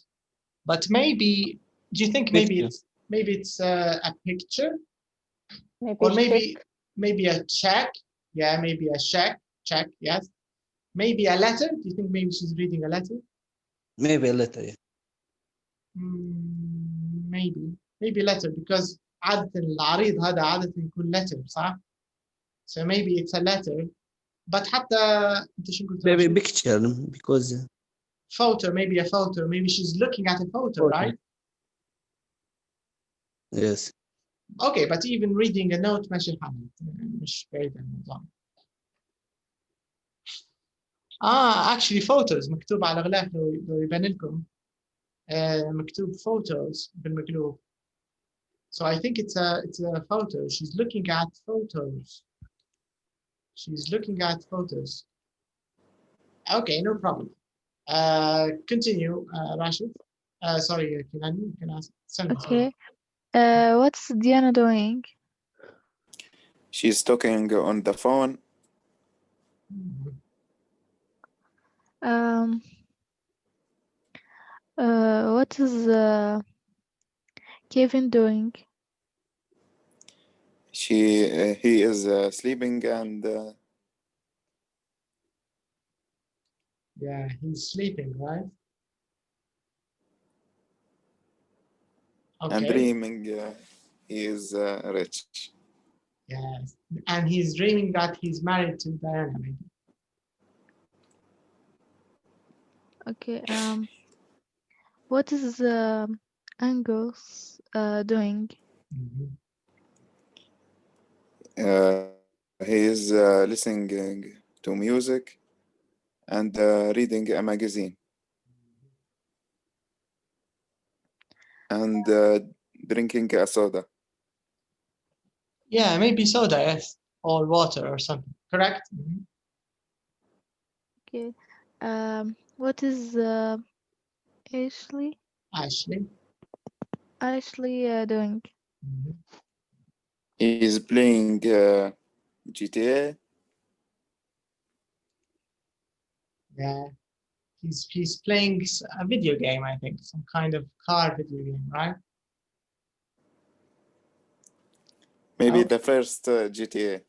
but maybe. Do you think maybe it's a picture? Maybe or maybe a check? Yeah, maybe a check. Yes. Maybe a letter. Do you think maybe she's reading a letter? Maybe a letter. Yeah. Maybe letter because عادة العريض هذا عادة يكون letter صح؟ So maybe it's a letter. But حتى أنت شو قلت؟ Maybe picture because photo, maybe a photo. Maybe she's looking at a photo, right? Yes. Okay, but even reading a note ماشي الحال مش بعيد عن الموضوع. Actually photos مكتوب على غلاف لو يبان لكم. مكتوب photos بالمقلوب. So I think it's a photo. She's looking at photos. She's looking at photos. Okay, no problem. Continue, Rashid. Sorry, Kinani, can I send it? Okay. What's Diana doing? She's talking on the phone. What is Kevin doing? He is sleeping and yeah, he's sleeping, right? Okay. and dreaming he is rich. Yes, and he's dreaming that he's married to Diana, maybe. Okay. What is Angus doing? He is listening to music and reading a magazine and drinking a soda. Yeah, maybe soda, yes, or water or something. Correct? Okay. What is Ashley? Ashley doing? He is playing GTA. Yeah, he's playing a video game, I think, some kind of car video game, right? Maybe the first GTA.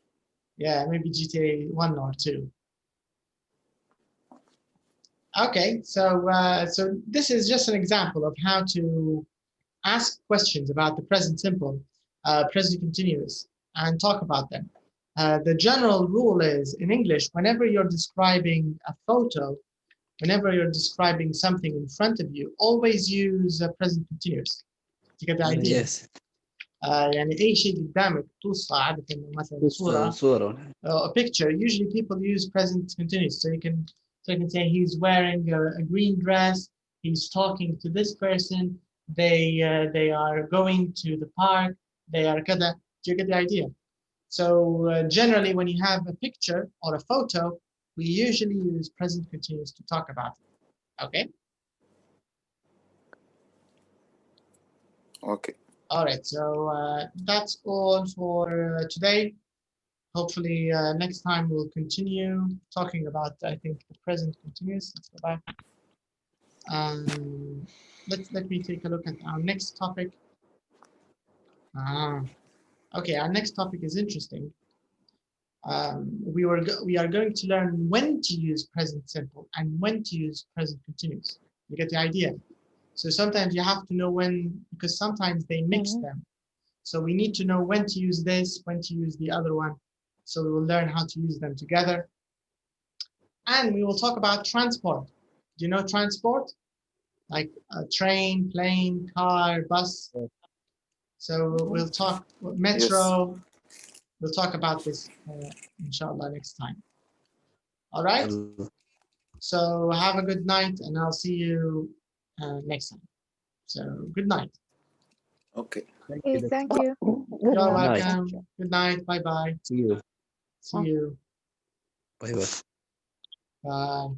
Yeah, maybe GTA 1 or 2. Okay, so this is just an example of how to ask questions about the present simple, present continuous, and talk about them. The general rule is, in English, whenever you're describing a photo, whenever you're describing something in front of you, always use present continuous. You get the idea? Yes. يعني أي شيء قدامك توصى عادة مثلا صورة. A picture. Usually people use present continuous, so you can say he's wearing a green dress. He's talking to this person. They are going to the park. They are كذا. Do you get the idea? So generally, when you have a picture or a photo, we usually use present continuous to talk about it. Okay. Okay. All right, so that's all for today. Hopefully next time we'll continue talking about, I think, the present continuous. Let's go back. Let me take a look at our next topic. Okay, our next topic is interesting. We are going to learn when to use present simple and when to use present continuous. You get the idea? So sometimes you have to know when, because sometimes they mix them. So we need to know when to use this, when to use the other one. So we will learn how to use them together. And we will talk about transport. Do you know transport? Like a train, plane, car, bus. So we'll talk metro. Yes. We'll talk about this, inshallah, next time. All right? So have a good night, and I'll see you next time. So good night. Okay. Okay, thank you. You're welcome. Good night. Bye-bye. See you. See you. Bye-bye. Bye.